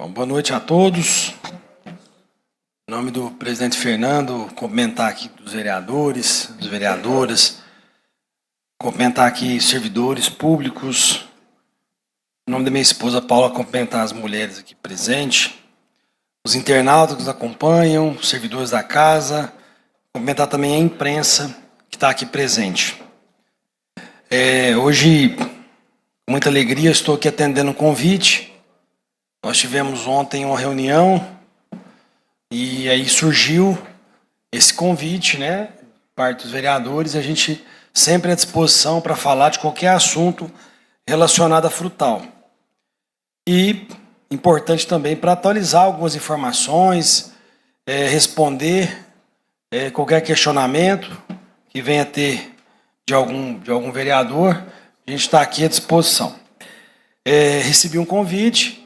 Bom, boa noite a todos. Em nome do presidente Fernando, cumprimentar aqui dos vereadores, das vereadoras, cumprimentar aqui servidores públicos. Em nome da minha esposa Paula, cumprimentar as mulheres aqui presentes, os internautas que nos acompanham, os servidores da casa, cumprimentar também a imprensa que está aqui presente. Hoje, com muita alegria, estou aqui atendendo um convite. Nós tivemos ontem uma reunião e aí surgiu esse convite, né, parte dos vereadores, a gente sempre à disposição para falar de qualquer assunto relacionado a Frutal. E importante também para atualizar algumas informações, responder qualquer questionamento que venha a ter de algum vereador, a gente está aqui à disposição. Recebi um convite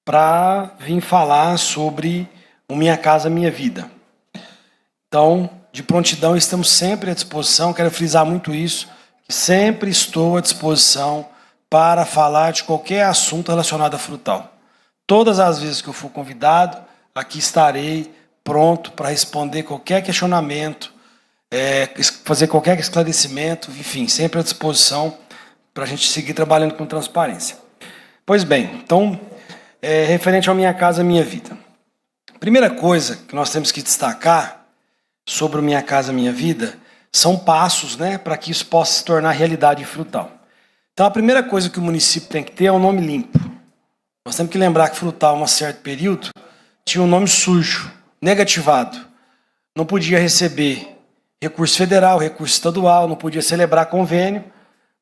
para vir falar sobre o Minha Casa Minha Vida. Então, de prontidão, estamos sempre à disposição, quero frisar muito isso, que sempre estou à disposição para falar de qualquer assunto relacionado a Frutal. Todas as vezes que eu for convidado, aqui estarei pronto para responder qualquer questionamento, fazer qualquer esclarecimento, enfim, sempre à disposição para a gente seguir trabalhando com transparência. Pois bem, então, referente ao Minha Casa Minha Vida. Primeira coisa que nós temos que destacar sobre o Minha Casa Minha Vida são passos, né, para que isso possa se tornar realidade em Frutal. Então, a primeira coisa que o município tem que ter é um nome limpo. Nós temos que lembrar que Frutal, em um certo período, tinha um nome sujo, negativado. Não podia receber recurso federal, recurso estadual, não podia celebrar convênio,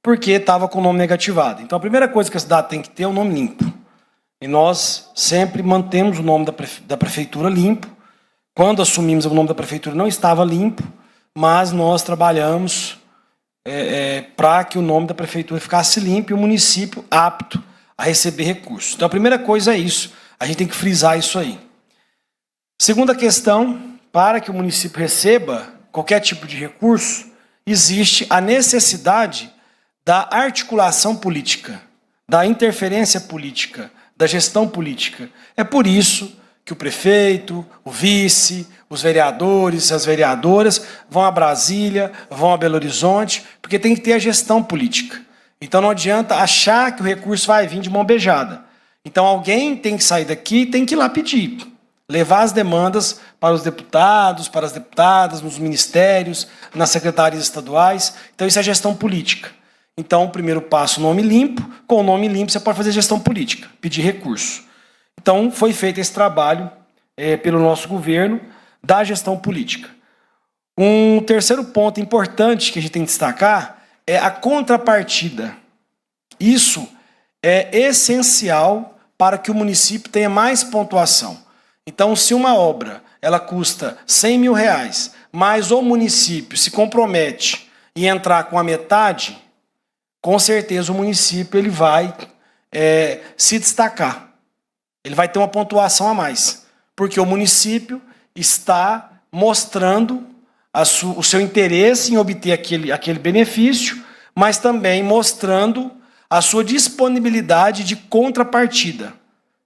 porque estava com o nome negativado. Então, a primeira coisa que a cidade tem que ter é um nome limpo. E nós sempre mantemos o nome da prefeitura limpo. Quando assumimos, o nome da prefeitura não estava limpo, mas nós trabalhamos para que o nome da prefeitura ficasse limpo e o município apto a receber recursos. Então, a primeira coisa é isso. A gente tem que frisar isso aí. Segunda questão, para que o município receba qualquer tipo de recurso, existe a necessidade da articulação política, da interferência política, da gestão política. É por isso que o prefeito, o vice, os vereadores, as vereadoras vão a Brasília, vão a Belo Horizonte, porque tem que ter a gestão política. Então não adianta achar que o recurso vai vir de mão beijada. Então alguém tem que sair daqui e tem que ir lá pedir, levar as demandas para os deputados, para as deputadas, nos ministérios, nas secretarias estaduais. Então isso é gestão política. Então, o primeiro passo, nome limpo. Com o nome limpo, você pode fazer gestão política, pedir recurso. Então, foi feito esse trabalho pelo nosso governo da gestão política. Um terceiro ponto importante que a gente tem que destacar é a contrapartida. Isso é essencial para que o município tenha mais pontuação. Então, se uma obra ela custa R$100 mil, mas o município se compromete em entrar com a metade, com certeza o município ele vai se destacar. Ele vai ter uma pontuação a mais, porque o município está mostrando o seu interesse em obter aquele benefício, mas também mostrando a sua disponibilidade de contrapartida.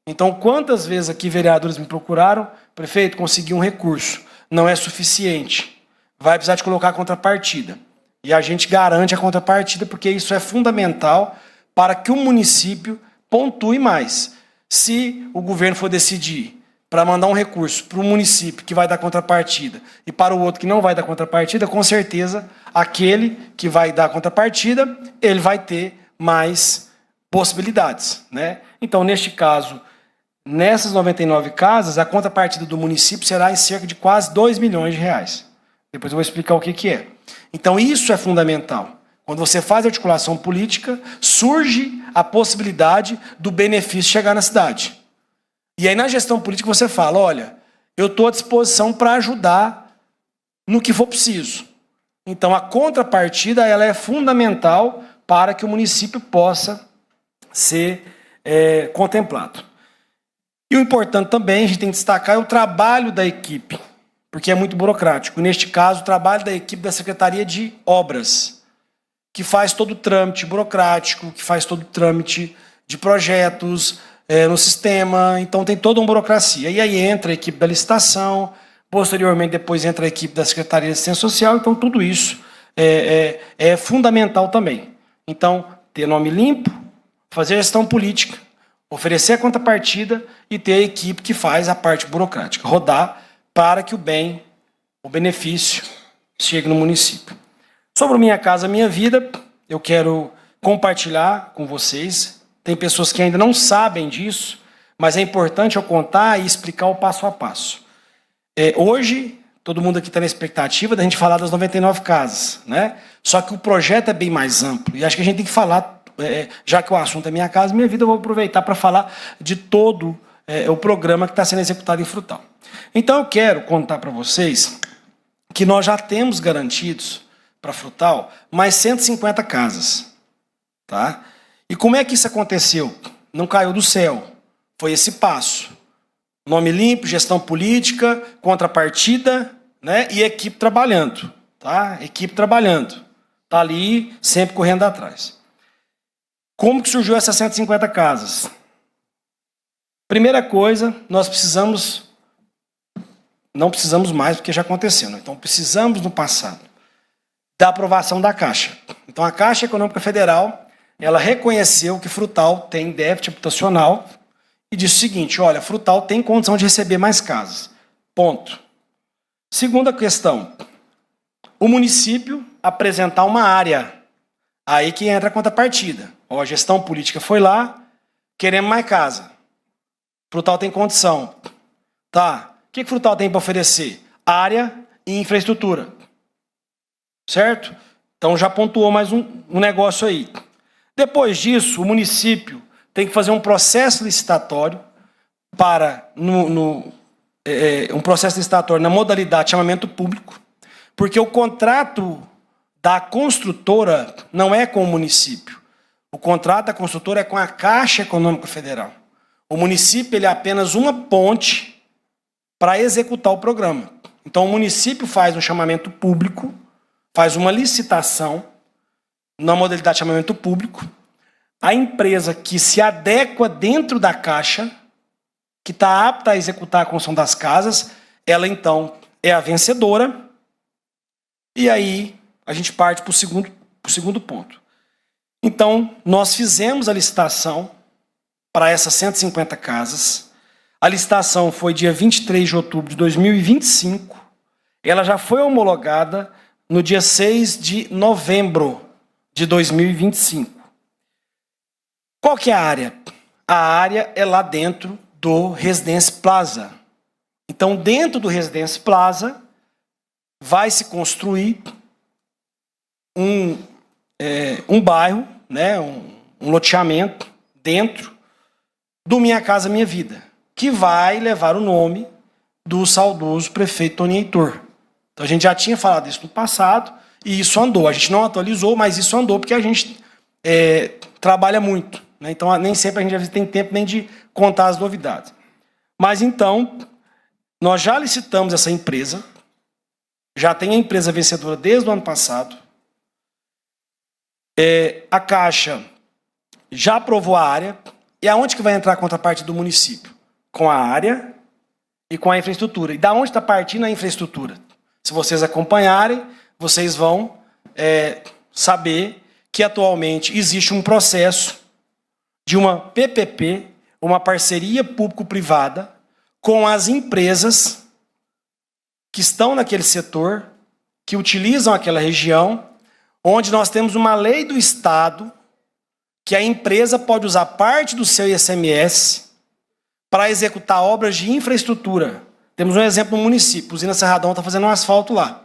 Então, quantas vezes aqui vereadores me procuraram, prefeito, consegui um recurso, não é suficiente, vai precisar de colocar a contrapartida. E a gente garante a contrapartida, porque isso é fundamental para que o município pontue mais. Se o governo for decidir para mandar um recurso para o município que vai dar contrapartida e para o outro que não vai dar contrapartida, com certeza aquele que vai dar contrapartida, ele vai ter mais possibilidades, né? Então, neste caso, nessas 99 casas, a contrapartida do município será em cerca de quase R$2 milhões. Depois eu vou explicar o que é. Então, isso é fundamental. Quando você faz articulação política, surge a possibilidade do benefício chegar na cidade. E aí, na gestão política, você fala, olha, eu estou à disposição para ajudar no que for preciso. Então, a contrapartida ela é fundamental para que o município possa ser contemplado. E o importante também, a gente tem que destacar, é o trabalho da equipe, porque é muito burocrático. Neste caso, o trabalho da equipe da Secretaria de Obras, que faz todo o trâmite burocrático, que faz todo o trâmite de projetos, no sistema, então tem toda uma burocracia. E aí entra a equipe da licitação, posteriormente depois entra a equipe da Secretaria de Assistência Social, então tudo isso é fundamental também. Então, ter nome limpo, fazer gestão política, oferecer a contrapartida e ter a equipe que faz a parte burocrática, rodar para que o bem, o benefício, chegue no município. Sobre o Minha Casa Minha Vida, eu quero compartilhar com vocês. Tem pessoas que ainda não sabem disso, mas é importante eu contar e explicar o passo a passo. Hoje, todo mundo aqui está na expectativa da gente falar das 99 casas, né? Só que o projeto é bem mais amplo e acho que a gente tem que falar, já que o assunto é Minha Casa Minha Vida, eu vou aproveitar para falar de todo o programa que está sendo executado em Frutal. Então eu quero contar para vocês que nós já temos garantidos para Frutal mais 150 casas. Tá? E como é que isso aconteceu? Não caiu do céu. Foi esse passo. Nome limpo, gestão política, contrapartida, né? E equipe trabalhando. Tá? Equipe trabalhando. Está ali, sempre correndo atrás. Como que surgiu essas 150 casas? Primeira coisa, nós precisamos... Não precisamos mais, porque já aconteceu. Né? Então, precisamos, no passado, da aprovação da Caixa. Então, a Caixa Econômica Federal, ela reconheceu que Frutal tem déficit habitacional e disse o seguinte, olha, Frutal tem condição de receber mais casas. Ponto. Segunda questão, o município apresentar uma área. Aí que entra a contrapartida. Ó, a gestão política foi lá, queremos mais casa. Frutal tem condição. Tá. O que Frutal tem para oferecer? Área e infraestrutura. Certo? Então já pontuou mais um negócio aí. Depois disso, o município tem que fazer um processo licitatório para um processo licitatório na modalidade de chamamento público, porque o contrato da construtora não é com o município. O contrato da construtora é com a Caixa Econômica Federal. O município ele é apenas uma ponte para executar o programa. Então, o município faz um chamamento público, faz uma licitação na modalidade de chamamento público. A empresa que se adequa dentro da Caixa, que está apta a executar a construção das casas, ela, então, é a vencedora. E aí, a gente parte para o segundo ponto. Então, nós fizemos a licitação para essas 150 casas. A licitação foi dia 23 de outubro de 2025. Ela já foi homologada no dia 6 de novembro de 2025. Qual que é a área? A área é lá dentro do Residence Plaza. Então, dentro do Residence Plaza, vai se construir um bairro, né, um loteamento dentro do Minha Casa Minha Vida, que vai levar o nome do saudoso prefeito Toninho Heitor. Então a gente já tinha falado isso no passado e isso andou. A gente não atualizou, mas isso andou porque a gente trabalha muito. Né? Então nem sempre a gente tem tempo nem de contar as novidades. Mas então, nós já licitamos essa empresa, já tem a empresa vencedora desde o ano passado. A Caixa já aprovou a área. E aonde que vai entrar a contraparte do município? Com a área e com a infraestrutura. E da onde está partindo a infraestrutura? Se vocês acompanharem, vocês vão saber que atualmente existe um processo de uma PPP, uma parceria público-privada, com as empresas que estão naquele setor, que utilizam aquela região, onde nós temos uma lei do Estado que a empresa pode usar parte do seu ICMS para executar obras de infraestrutura. Temos um exemplo no município, a usina Serradão está fazendo um asfalto lá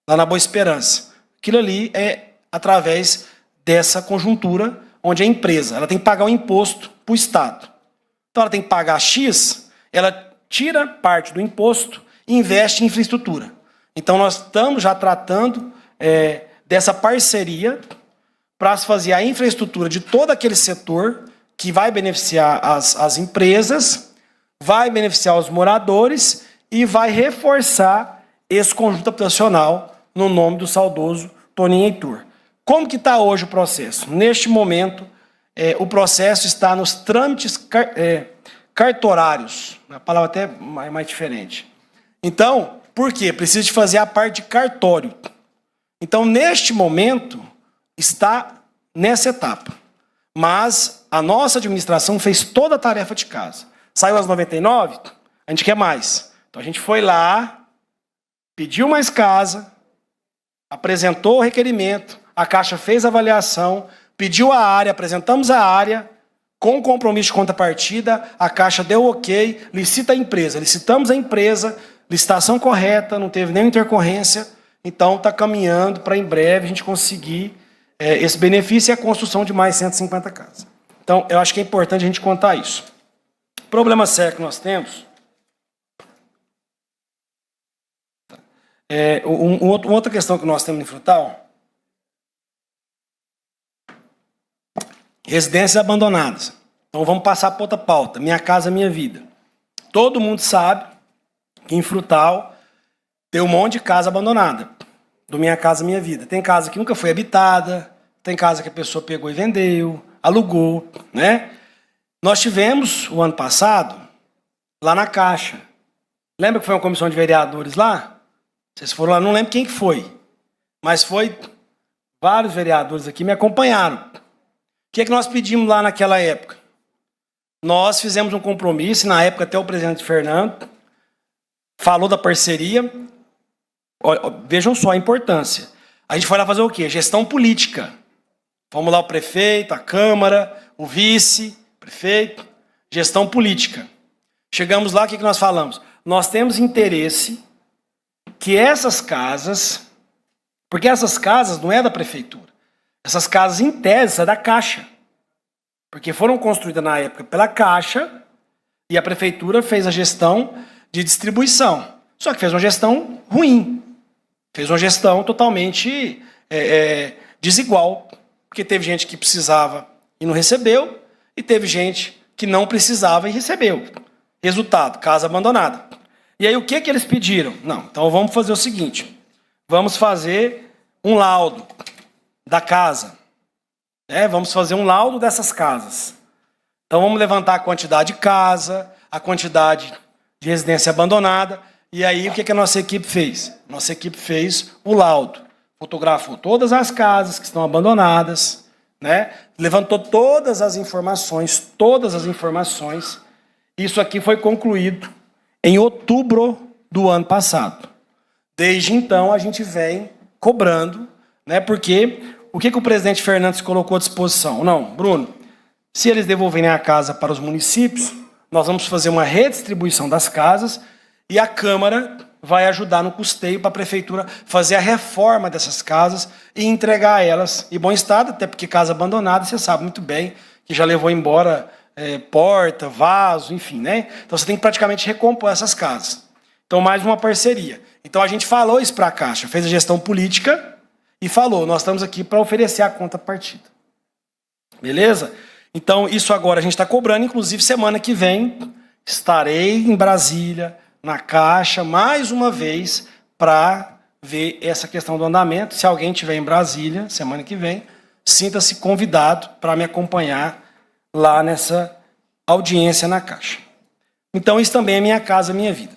na Boa Esperança. Aquilo ali é através dessa conjuntura, onde a empresa ela tem que pagar o imposto para o Estado. Então ela tem que pagar X, ela tira parte do imposto e investe em infraestrutura. Então nós estamos já tratando dessa parceria para se fazer a infraestrutura de todo aquele setor que vai beneficiar as empresas, vai beneficiar os moradores e vai reforçar esse conjunto habitacional no nome do saudoso Toninho Heitor. Como que está hoje o processo? Neste momento, o processo está nos trâmites cartorários. A palavra até é mais diferente. Então, por quê? Precisa de fazer a parte de cartório. Então, neste momento, está nessa etapa. Mas a nossa administração fez toda a tarefa de casa. Saiu às 99, a gente quer mais. Então, a gente foi lá, pediu mais casa, apresentou o requerimento, a Caixa fez a avaliação, pediu a área, apresentamos a área, com compromisso de contrapartida, a Caixa deu ok, licita a empresa. Licitamos a empresa, licitação correta, não teve nenhuma intercorrência, então está caminhando para em breve a gente conseguir esse benefício e a construção de mais 150 casas. Então, eu acho que é importante a gente contar isso. O problema sério que nós temos... outra questão que nós temos em Frutal... residências abandonadas. Então, vamos passar para outra pauta. Minha Casa Minha Vida. Todo mundo sabe que em Frutal tem um monte de casa abandonada. Do Minha Casa Minha Vida. Tem casa que nunca foi habitada, tem casa que a pessoa pegou e vendeu, alugou, né? Nós tivemos, o ano passado, lá na Caixa. Lembra que foi uma comissão de vereadores lá? Vocês foram lá, não lembro quem que foi. Mas foi vários vereadores aqui me acompanharam. O que é que nós pedimos lá naquela época? Nós fizemos um compromisso, e na época até o presidente Fernando falou da parceria. Vejam só a importância. A gente foi lá fazer o quê? Gestão política. Fomos lá o prefeito, a Câmara, o vice, prefeito, gestão política. Chegamos lá, o que nós falamos? Nós temos interesse que essas casas, porque essas casas não é da prefeitura, essas casas em tese são da Caixa, porque foram construídas na época pela Caixa e a prefeitura fez a gestão de distribuição. Só que fez uma gestão ruim, fez uma gestão totalmente desigual, porque teve gente que precisava e não recebeu, e teve gente que não precisava e recebeu. Resultado, casa abandonada. E aí o que eles pediram? Não, então vamos fazer o seguinte, vamos fazer um laudo da casa, vamos fazer um laudo dessas casas. Então vamos levantar a quantidade de casa, a quantidade de residência abandonada, e aí o que a nossa equipe fez? Nossa equipe fez o laudo, fotografou todas as casas que estão abandonadas, levantou todas as informações, Isso aqui foi concluído em outubro do ano passado. Desde então a gente vem cobrando, porque o que o presidente Fernandes colocou à disposição? Não, Bruno, se eles devolverem a casa para os municípios, nós vamos fazer uma redistribuição das casas e a Câmara vai ajudar no custeio para a Prefeitura fazer a reforma dessas casas e entregar elas em bom estado, até porque casa abandonada, você sabe muito bem, que já levou embora porta, vaso, enfim, Então você tem que praticamente recompor essas casas. Então, mais uma parceria. Então a gente falou isso para a Caixa, fez a gestão política e falou, nós estamos aqui para oferecer a contrapartida. Beleza? Então, isso agora a gente está cobrando, inclusive semana que vem estarei em Brasília, na Caixa, mais uma vez, para ver essa questão do andamento. Se alguém estiver em Brasília, semana que vem, sinta-se convidado para me acompanhar lá nessa audiência na Caixa. Então, isso também é Minha Casa Minha Vida.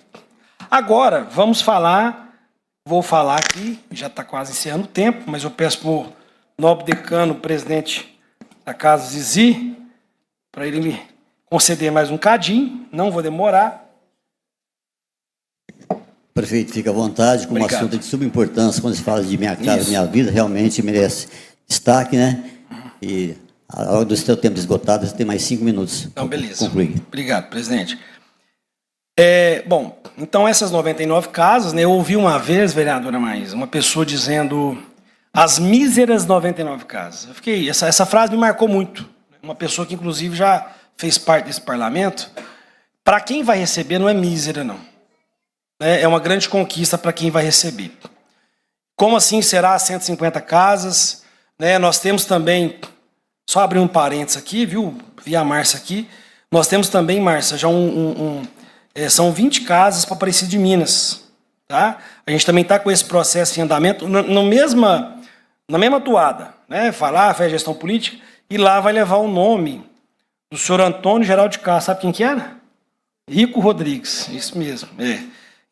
Agora, vou falar aqui, já está quase encerrando o tempo, mas eu peço para o nobre decano, presidente da Casa Zizi, para ele me conceder mais um cadinho, não vou demorar. Prefeito, fica à vontade, como Obrigado. assunto de suma importância, quando se fala de Minha Casa Minha Vida, realmente merece destaque, E a hora do seu tempo esgotado, você tem mais 5 minutos. Então, beleza. Concluir. Obrigado, presidente. Bom, então essas 99 casas, eu ouvi uma vez, vereadora Maísa, uma pessoa dizendo as míseras 99 casas. Eu fiquei, essa frase me marcou muito. Uma pessoa que, inclusive, já fez parte desse parlamento. Para quem vai receber, não é mísera, não. É uma grande conquista para quem vai receber. Como assim será 150 casas? Nós temos também, só abrir um parênteses aqui, viu? Vi a Márcia aqui. Nós temos também, Márcia, já são 20 casas para Aparecida de Minas. Tá? A gente também está com esse processo em andamento, na mesma toada. Falar, faz gestão política, e lá vai levar o nome do senhor Antônio Geraldo de Castro. Sabe quem que era? Rico Rodrigues, isso mesmo.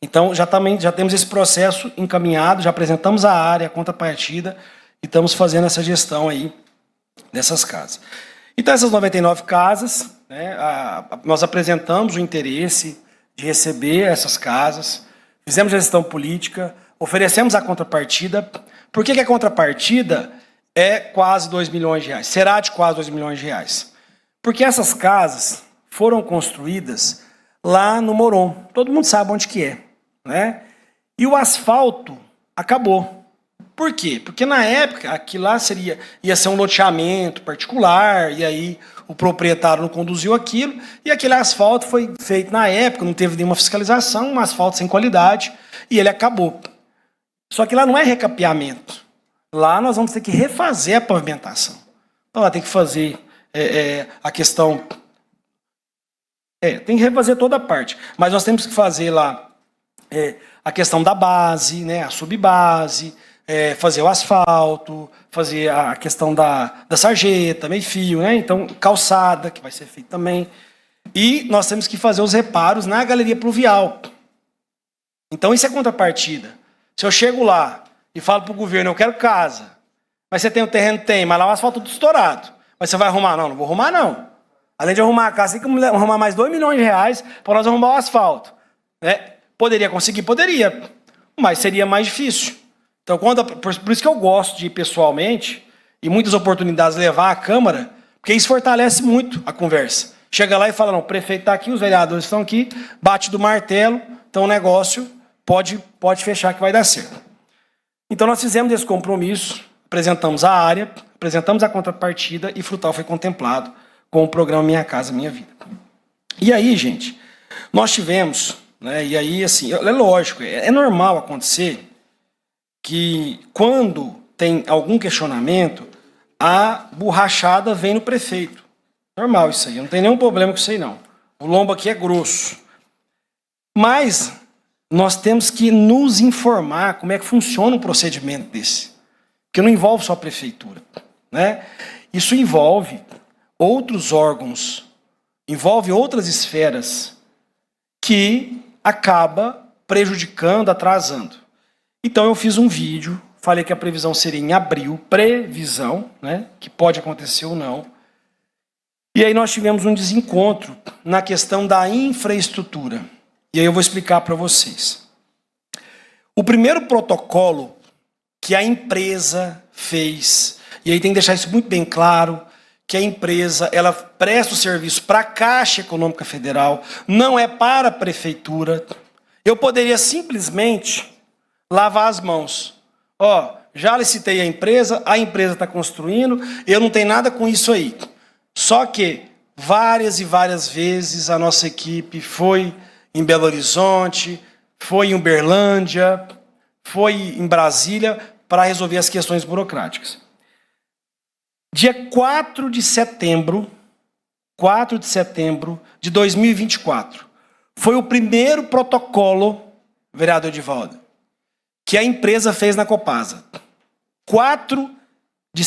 Então, já temos esse processo encaminhado, já apresentamos a área, a contrapartida, e estamos fazendo essa gestão aí dessas casas. Então, essas 99 casas, né, nós apresentamos o interesse de receber essas casas, fizemos a gestão política, oferecemos a contrapartida. Por que a contrapartida é quase R$2 milhões? Será de quase R$2 milhões? Porque essas casas foram construídas lá no Moron. Todo mundo sabe onde que é, né? E o asfalto acabou. Por quê? Porque na época, aquilo lá ia ser um loteamento particular, e aí o proprietário não conduziu aquilo, e aquele asfalto foi feito na época, não teve nenhuma fiscalização, um asfalto sem qualidade, e ele acabou. Só que lá não é recapeamento. Lá nós vamos ter que refazer a pavimentação. Então lá tem que fazer a questão... tem que refazer toda a parte. Mas nós temos que fazer lá a questão da base, né, a subbase, fazer o asfalto, fazer a questão da sarjeta, meio-fio, né? Então, calçada, que vai ser feito também. E nós temos que fazer os reparos na galeria pluvial. Então, isso é contrapartida. Se eu chego lá e falo para o governo, eu quero casa, mas você tem o terreno? Tem, mas lá o asfalto tudo estourado. Mas você vai arrumar? Não vou arrumar, não. Além de arrumar a casa, tem que arrumar mais R$2 milhões para nós arrumar o asfalto. Né? Poderia conseguir? Poderia. Mas seria mais difícil. Então, por isso que eu gosto de ir pessoalmente, e muitas oportunidades levar à Câmara, porque isso fortalece muito a conversa. Chega lá e fala, não, o prefeito está aqui, os vereadores estão aqui, bate do martelo, então o negócio pode fechar que vai dar certo. Então, nós fizemos esse compromisso, apresentamos a área, apresentamos a contrapartida, e Frutal foi contemplado com o programa Minha Casa Minha Vida. E aí, gente, nós tivemos, né, e aí, assim, é lógico, é normal acontecer que quando tem algum questionamento, a borrachada vem no prefeito. Normal isso aí, não tem nenhum problema com isso aí não. O lombo aqui é grosso. Mas nós temos que nos informar como é que funciona um procedimento desse. Porque não envolve só a prefeitura, né? Isso envolve outros órgãos, envolve outras esferas que acaba prejudicando, atrasando. Então eu fiz um vídeo, falei que a previsão seria em abril, previsão, né, que pode acontecer ou não. E aí nós tivemos um desencontro na questão da infraestrutura. E aí eu vou explicar para vocês. O primeiro protocolo que a empresa fez, e aí tem que deixar isso muito bem claro, que a empresa ela presta o serviço para a Caixa Econômica Federal, não é para a prefeitura. Eu poderia simplesmente lavar as mãos. Já licitei a empresa está construindo, eu não tenho nada com isso aí. Só que várias e várias vezes a nossa equipe foi em Belo Horizonte, foi em Uberlândia, foi em Brasília para resolver as questões burocráticas. Dia 4 de setembro de 2024, foi o primeiro protocolo, vereador Edivaldo, que a empresa fez na Copasa. 4 de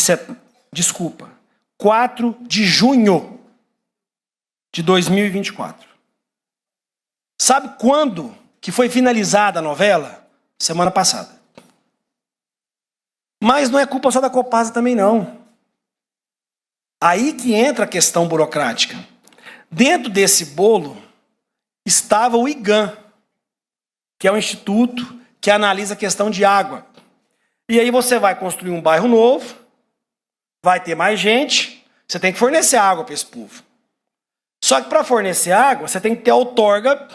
junho de 2024. Sabe quando que foi finalizada a novela? Semana passada. Mas não é culpa só da Copasa também, não. Aí que entra a questão burocrática. Dentro desse bolo estava o IGAM, que é o instituto que analisa a questão de água. E aí você vai construir um bairro novo, vai ter mais gente, você tem que fornecer água para esse povo. Só que para fornecer água, você tem que ter a outorga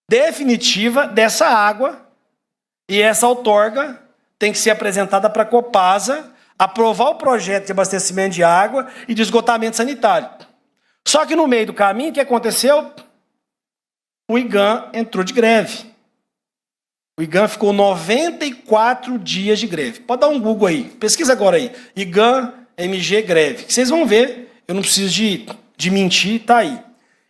definitiva dessa água, e essa outorga tem que ser apresentada para a Copasa, aprovar o projeto de abastecimento de água e de esgotamento sanitário. Só que no meio do caminho, o que aconteceu? O IGAM entrou de greve. O IGAM ficou 94 dias de greve. Pode dar um Google aí, pesquisa agora aí. IGAM, MG, greve. Vocês vão ver, eu não preciso de mentir, tá aí.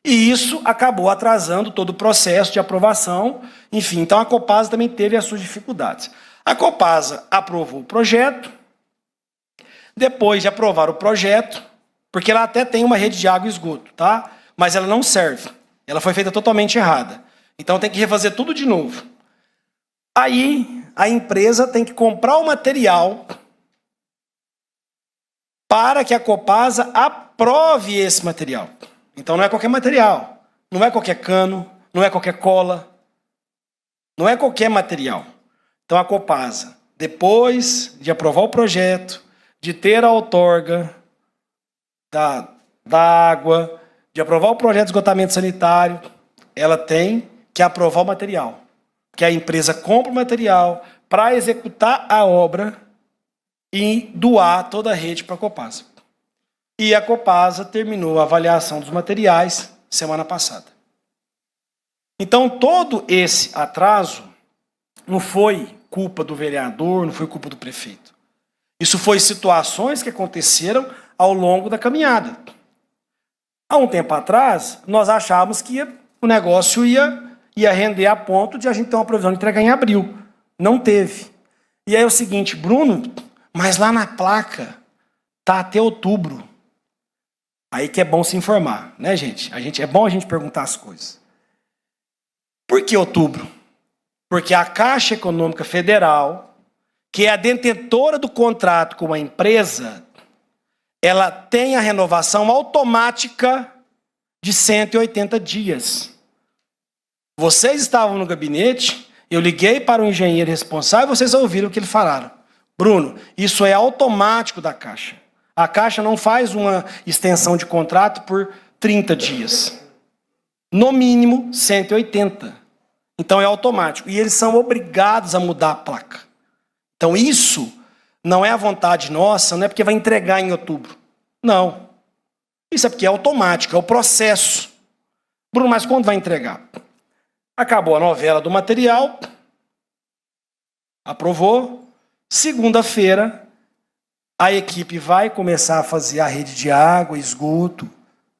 E isso acabou atrasando todo o processo de aprovação. Enfim, então a Copasa também teve as suas dificuldades. A Copasa aprovou o projeto. Depois de aprovar o projeto, porque ela até tem uma rede de água e esgoto, tá? Mas ela não serve. Ela foi feita totalmente errada. Então tem que refazer tudo de novo. Aí a empresa tem que comprar o material para que a Copasa aprove esse material. Então não é qualquer material, não é qualquer cano, não é qualquer cola, não é qualquer material. Então a Copasa, depois de aprovar o projeto, de ter a outorga da água, de aprovar o projeto de esgotamento sanitário, ela tem que aprovar o material. Que a empresa compra o material para executar a obra e doar toda a rede para a Copasa. E a Copasa terminou a avaliação dos materiais semana passada. Então, todo esse atraso não foi culpa do vereador, não foi culpa do prefeito. Isso foi situações que aconteceram ao longo da caminhada. Há um tempo atrás, nós achávamos que o negócio ia render a ponto de a gente ter uma previsão de entregar em abril. Não teve. E aí é o seguinte, Bruno, mas lá na placa tá até outubro. Aí que é bom se informar, né, gente? É bom a gente perguntar as coisas. Por que outubro? Porque a Caixa Econômica Federal, que é a detentora do contrato com a empresa, ela tem a renovação automática de 180 dias. Vocês estavam no gabinete, eu liguei para o engenheiro responsável e vocês ouviram o que eles falaram. Bruno, isso é automático da Caixa. A Caixa não faz uma extensão de contrato por 30 dias. No mínimo, 180. Então é automático. E eles são obrigados a mudar a placa. Então isso não é a vontade nossa, não é porque vai entregar em outubro. Não. Isso é porque é automático, é o processo. Bruno, mas quando vai entregar? Acabou a novela do material, aprovou. Segunda-feira, a equipe vai começar a fazer a rede de água, esgoto,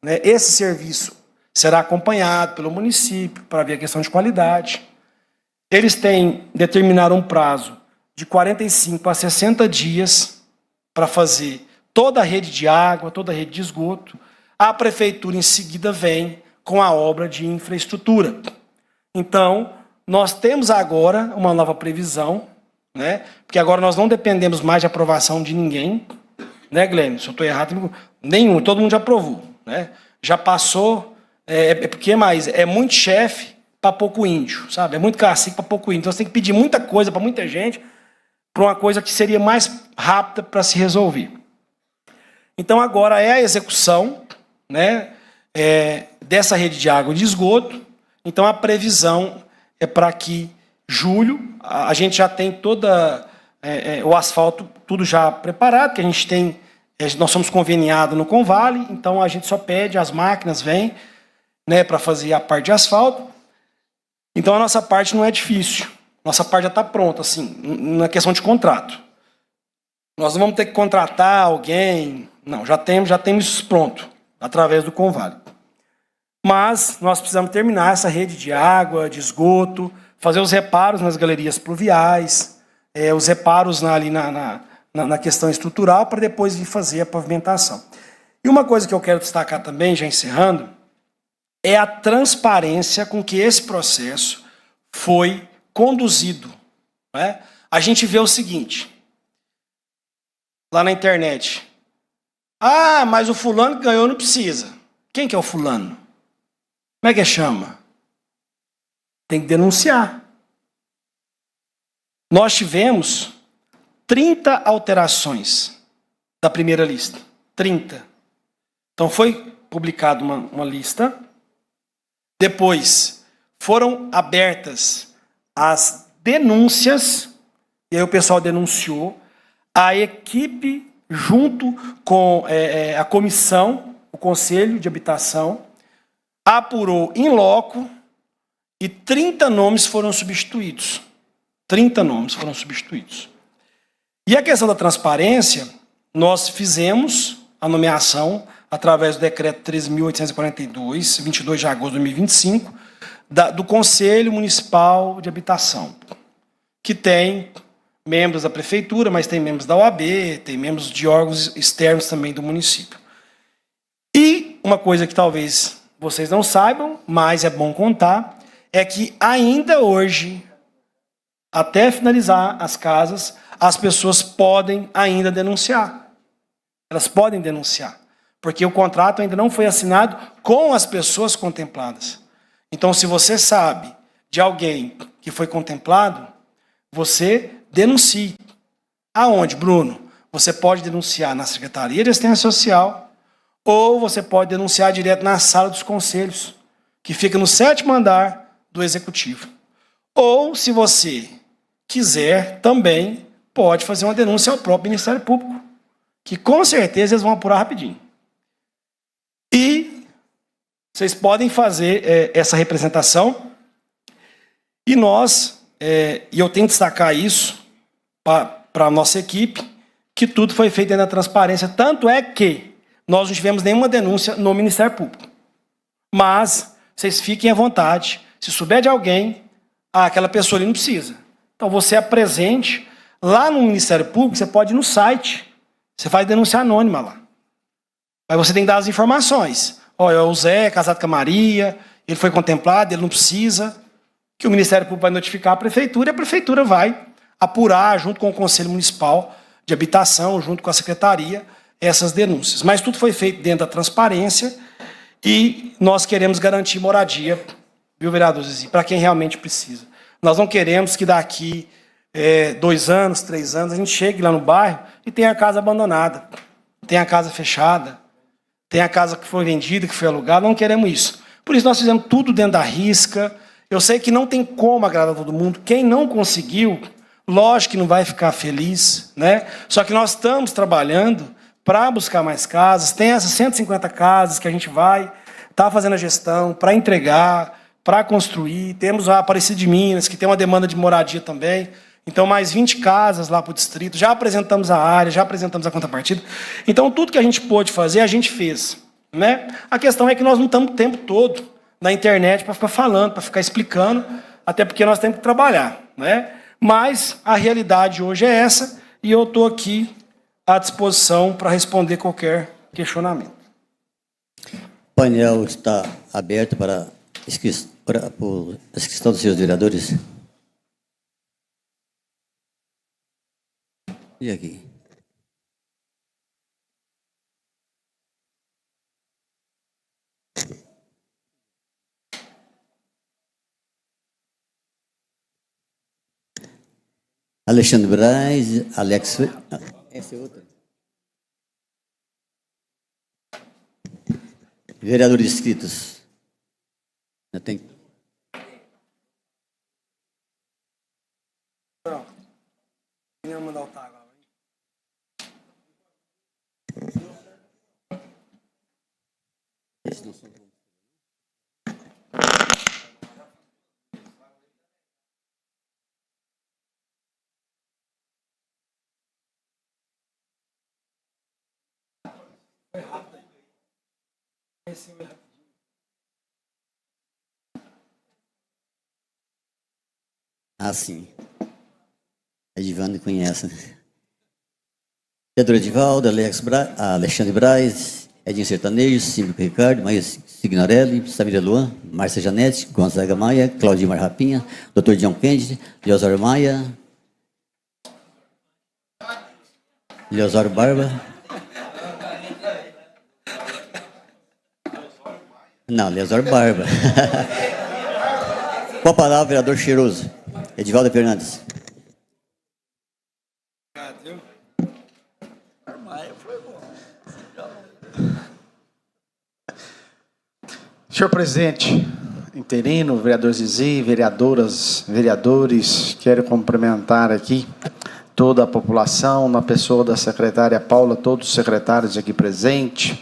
né? Esse serviço será acompanhado pelo município para ver a questão de qualidade. Eles determinaram um prazo de 45 a 60 dias para fazer toda a rede de água, toda a rede de esgoto. A prefeitura, em seguida, vem com a obra de infraestrutura. Então, nós temos agora uma nova previsão, né? Porque agora nós não dependemos mais de aprovação de ninguém, né, Glênio? Se eu estou errado, nenhum, todo mundo já aprovou, né? Já passou, porque mais? É muito chefe para pouco índio, sabe? É muito cacique para pouco índio. Então você tem que pedir muita coisa para muita gente, para uma coisa que seria mais rápida para se resolver. Então agora é a execução, né, dessa rede de água e de esgoto. Então a previsão é para que julho a gente já tem toda o asfalto tudo já preparado, que a gente tem, nós somos conveniados no Convale, então a gente só pede, as máquinas vêm, né, para fazer a parte de asfalto. Então a nossa parte não é difícil, nossa parte já está pronta, assim, na questão de contrato. Nós não vamos ter que contratar alguém, não, já temos isso pronto, através do Convale. Mas nós precisamos terminar essa rede de água, de esgoto, fazer os reparos nas galerias pluviais, os reparos ali na questão estrutural, para depois vir fazer a pavimentação. E uma coisa que eu quero destacar também, já encerrando, é a transparência com que esse processo foi conduzido, né? A gente vê o seguinte, lá na internet, mas o fulano que ganhou não precisa. Quem que é o fulano? Como é que chama? Tem que denunciar. Nós tivemos 30 alterações da primeira lista. 30. Então foi publicada uma lista. Depois foram abertas as denúncias. E aí o pessoal denunciou. A equipe, junto com a comissão, o Conselho de Habitação, apurou in loco e 30 nomes foram substituídos. 30 nomes foram substituídos. E a questão da transparência, nós fizemos a nomeação através do decreto 13.842, 22 de agosto de 2025, do Conselho Municipal de Habitação, que tem membros da prefeitura, mas tem membros da OAB, tem membros de órgãos externos também do município. E uma coisa que talvez vocês não saibam, mas é bom contar, é que ainda hoje, até finalizar as casas, as pessoas podem ainda denunciar. Elas podem denunciar, porque o contrato ainda não foi assinado com as pessoas contempladas. Então, se você sabe de alguém que foi contemplado, você denuncie. Aonde, Bruno? Você pode denunciar na Secretaria de Assistência Social ou você pode denunciar direto na Sala dos Conselhos, que fica no 7º andar do Executivo. Ou, se você quiser, também pode fazer uma denúncia ao próprio Ministério Público, que com certeza eles vão apurar rapidinho. E vocês podem fazer essa representação. E nós, e eu tenho que destacar isso para a nossa equipe, que tudo foi feito dentro da transparência. Tanto é que nós não tivemos nenhuma denúncia no Ministério Público. Mas vocês fiquem à vontade. Se souber de alguém, aquela pessoa ali não precisa. Então você apresente lá no Ministério Público, você pode ir no site. Você faz denúncia anônima lá. Mas você tem que dar as informações. Olha, o Zé é casado com a Maria, ele foi contemplado, ele não precisa. Que o Ministério Público vai notificar a Prefeitura e a Prefeitura vai apurar, junto com o Conselho Municipal de Habitação, junto com a Secretaria, essas denúncias. Mas tudo foi feito dentro da transparência e nós queremos garantir moradia, viu, vereador Zizi, para quem realmente precisa. Nós não queremos que daqui 2 anos, 3 anos, a gente chegue lá no bairro e tenha a casa abandonada, tenha a casa fechada, tenha a casa que foi vendida, que foi alugada. Não queremos isso. Por isso nós fizemos tudo dentro da risca. Eu sei que não tem como agradar todo mundo. Quem não conseguiu, lógico que não vai ficar feliz, né? Só que nós estamos trabalhando para buscar mais casas. Tem essas 150 casas que a gente vai estar fazendo a gestão para entregar, para construir. Temos a Aparecida de Minas, que tem uma demanda de moradia também. Então, mais 20 casas lá para o distrito. Já apresentamos a área, já apresentamos a contrapartida. Então, tudo que a gente pôde fazer, a gente fez, né? A questão é que nós não estamos o tempo todo na internet para ficar falando, para ficar explicando, até porque nós temos que trabalhar, né? Mas a realidade hoje é essa e eu estou aqui à disposição para responder qualquer questionamento. O painel está aberto para a inscrição dos seus vereadores. E aqui? Alexandre Braz, Alex... Essa é outra. Vereadores inscritos. Já tem... Não. Não mandar o tag agora. Foi rápido aí. Ah, sim. Edivando conhece. Vereador Edivaldo, Alexandre Braz, Edinho Sertanejo, Cívico Ricardo, Maia Signorelli, Samira Luan, Márcia Janete, Gonzaga Maia, Claudio Marrapinha, Dr. John Kennedy, Leosório Maia, Leosório Barba. Não, Leosório Barba. Com a palavra, vereador Cheiroso, Edivaldo Fernandes. Senhor presidente interino, vereador Zizi, vereadoras, vereadores, quero cumprimentar aqui toda a população, na pessoa da secretária Paula, todos os secretários aqui presentes.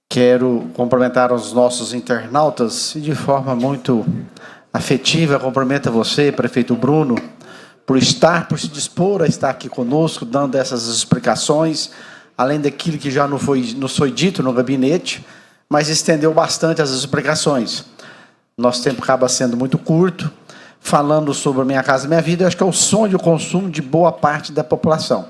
Quero cumprimentar os nossos internautas e de forma muito afetiva, cumprimento a você, prefeito Bruno, por se dispor a estar aqui conosco, dando essas explicações, além daquilo que já nos foi dito no gabinete, mas estendeu bastante as explicações. Nosso tempo acaba sendo muito curto. falando sobre a Minha Casa Minha Vida, eu acho que é o sonho de consumo de boa parte da população.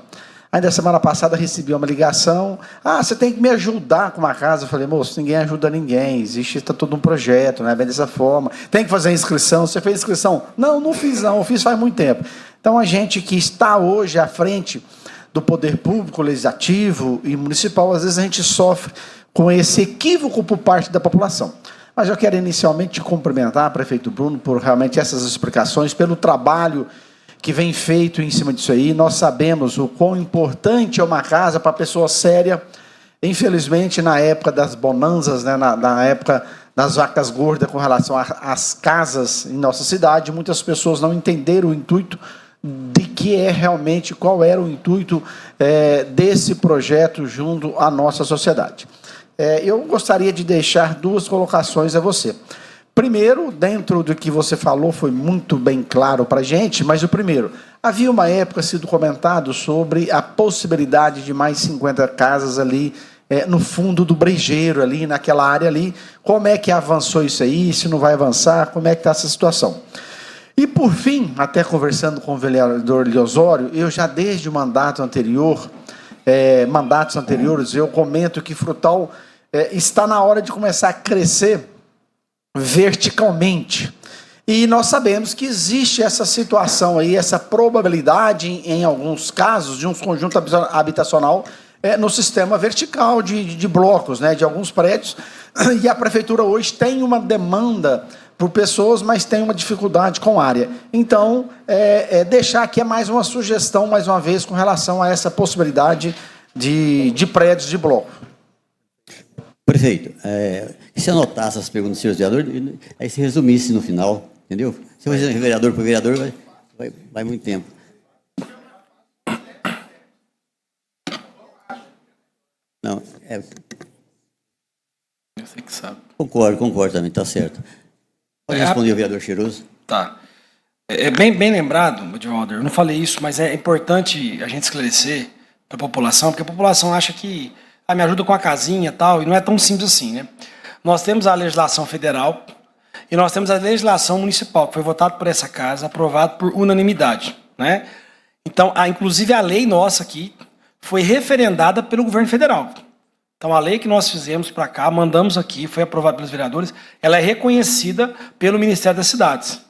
Ainda semana passada recebi uma ligação, você tem que me ajudar com uma casa. Eu falei, moço, ninguém ajuda ninguém, existe todo um projeto, não é bem dessa forma, tem que fazer a inscrição. Você fez inscrição? Não fiz não, eu fiz faz muito tempo. Então a gente que está hoje à frente do poder público, legislativo e municipal, às vezes a gente sofre com esse equívoco por parte da população. Mas eu quero inicialmente cumprimentar, prefeito Bruno, por realmente essas explicações, pelo trabalho que vem feito em cima disso aí. Nós sabemos o quão importante é uma casa para a pessoa séria. Infelizmente, na época das bonanças, né, na época das vacas gordas com relação às casas em nossa cidade, muitas pessoas não entenderam o intuito de que é realmente, qual era o intuito desse projeto junto à nossa sociedade. Eu gostaria de deixar duas colocações a você. Primeiro, dentro do que você falou, foi muito bem claro para a gente, mas o primeiro, havia uma época sido comentado sobre a possibilidade de mais 50 casas ali no fundo do brejeiro, ali naquela área ali. Como é que avançou isso aí? Se não vai avançar, como é que está essa situação? E, por fim, até conversando com o vereador Liosório, eu já desde o mandato anterior, mandatos anteriores, eu comento que Frutal está na hora de começar a crescer verticalmente. E nós sabemos que existe essa situação aí, essa probabilidade, em alguns casos, de um conjunto habitacional no sistema vertical de blocos, né, de alguns prédios, e a prefeitura hoje tem uma demanda por pessoas, mas tem uma dificuldade com área. Então, deixar aqui mais uma sugestão, mais uma vez, com relação a essa possibilidade de prédios de bloco. Prefeito, se anotasse as perguntas dos senhores vereadores, aí se resumisse no final, entendeu? Se eu fazer vereador por vereador, vai muito tempo. Não, Você que sabe. Concordo também, está certo. Pode responder o vereador Cheiroso? Tá. Bem lembrado, Edivaldo, eu não falei isso, mas é importante a gente esclarecer para a população, porque a população acha que me ajuda com a casinha e tal, e não é tão simples assim, né? Nós temos a legislação federal e nós temos a legislação municipal, que foi votada por essa casa, aprovada por unanimidade, né? Então, inclusive a lei nossa aqui foi referendada pelo governo federal. Então, a lei que nós fizemos para cá, mandamos aqui, foi aprovada pelos vereadores, ela é reconhecida pelo Ministério das Cidades.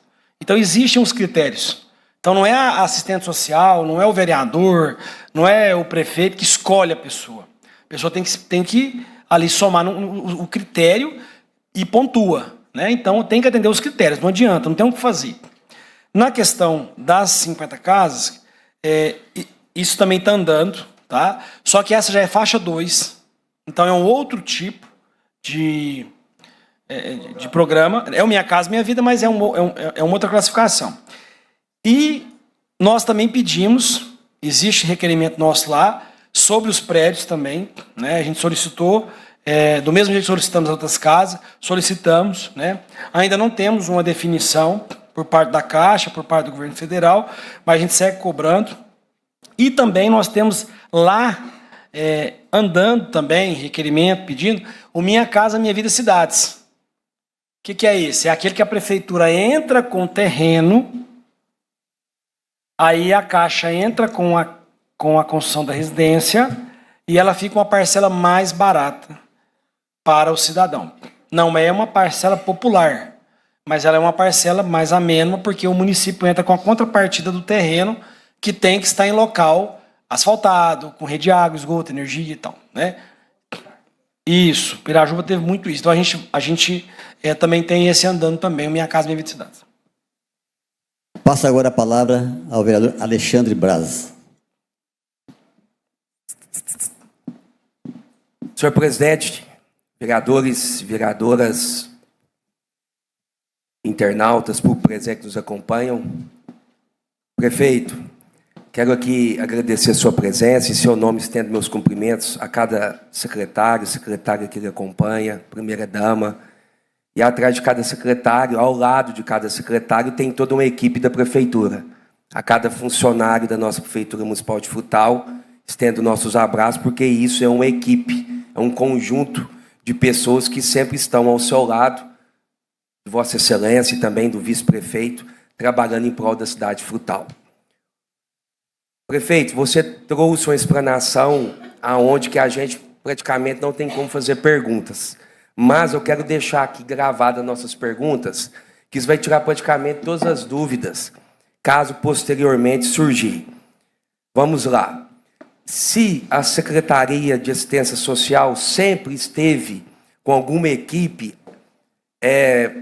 Então, existem os critérios. Então, não é a assistente social, não é o vereador, não é o prefeito que escolhe a pessoa. A pessoa tem que ali somar o critério e pontua, né? Então, tem que atender os critérios, não adianta, não tem o que fazer. Na questão das 50 casas, isso também está andando, tá? Só que essa já é faixa 2, então é um outro tipo de programa. É o Minha Casa Minha Vida, mas é uma outra classificação. E nós também pedimos, existe requerimento nosso lá, sobre os prédios também, né? A gente solicitou, do mesmo jeito que solicitamos as outras casas, solicitamos, né? Ainda não temos uma definição por parte da Caixa, por parte do governo federal, mas a gente segue cobrando. E também nós temos lá, andando também, requerimento, pedindo, o Minha Casa Minha Vida Cidades. O que é esse? É aquele que a prefeitura entra com o terreno, aí a Caixa entra com a construção da residência e ela fica uma parcela mais barata para o cidadão. Não é uma parcela popular, mas ela é uma parcela mais amena, porque o município entra com a contrapartida do terreno que tem que estar em local asfaltado, com rede de água, esgoto, energia e tal, né? Isso, Pirajuba teve muito isso. Então a gente também tem esse andando também, o Minha Casa Minha Vida Cidades. Passa agora a palavra ao vereador Alexandre Braz. Senhor presidente, vereadores, vereadoras, internautas, público presente que nos acompanham. Prefeito, quero aqui agradecer a sua presença. Em seu nome, estendo meus cumprimentos a cada secretária que lhe acompanha, primeira-dama. E atrás de cada secretário, ao lado de cada secretário, tem toda uma equipe da prefeitura. A cada funcionário da nossa Prefeitura Municipal de Frutal, estendo nossos abraços, porque isso é uma equipe, é um conjunto de pessoas que sempre estão ao seu lado, de Vossa Excelência e também do vice-prefeito, trabalhando em prol da cidade frutal. Prefeito, você trouxe uma explanação aonde que a gente praticamente não tem como fazer perguntas. Mas eu quero deixar aqui gravadas nossas perguntas, que isso vai tirar praticamente todas as dúvidas, caso posteriormente surgir. Vamos lá. Se a Secretaria de Assistência Social sempre esteve com alguma equipe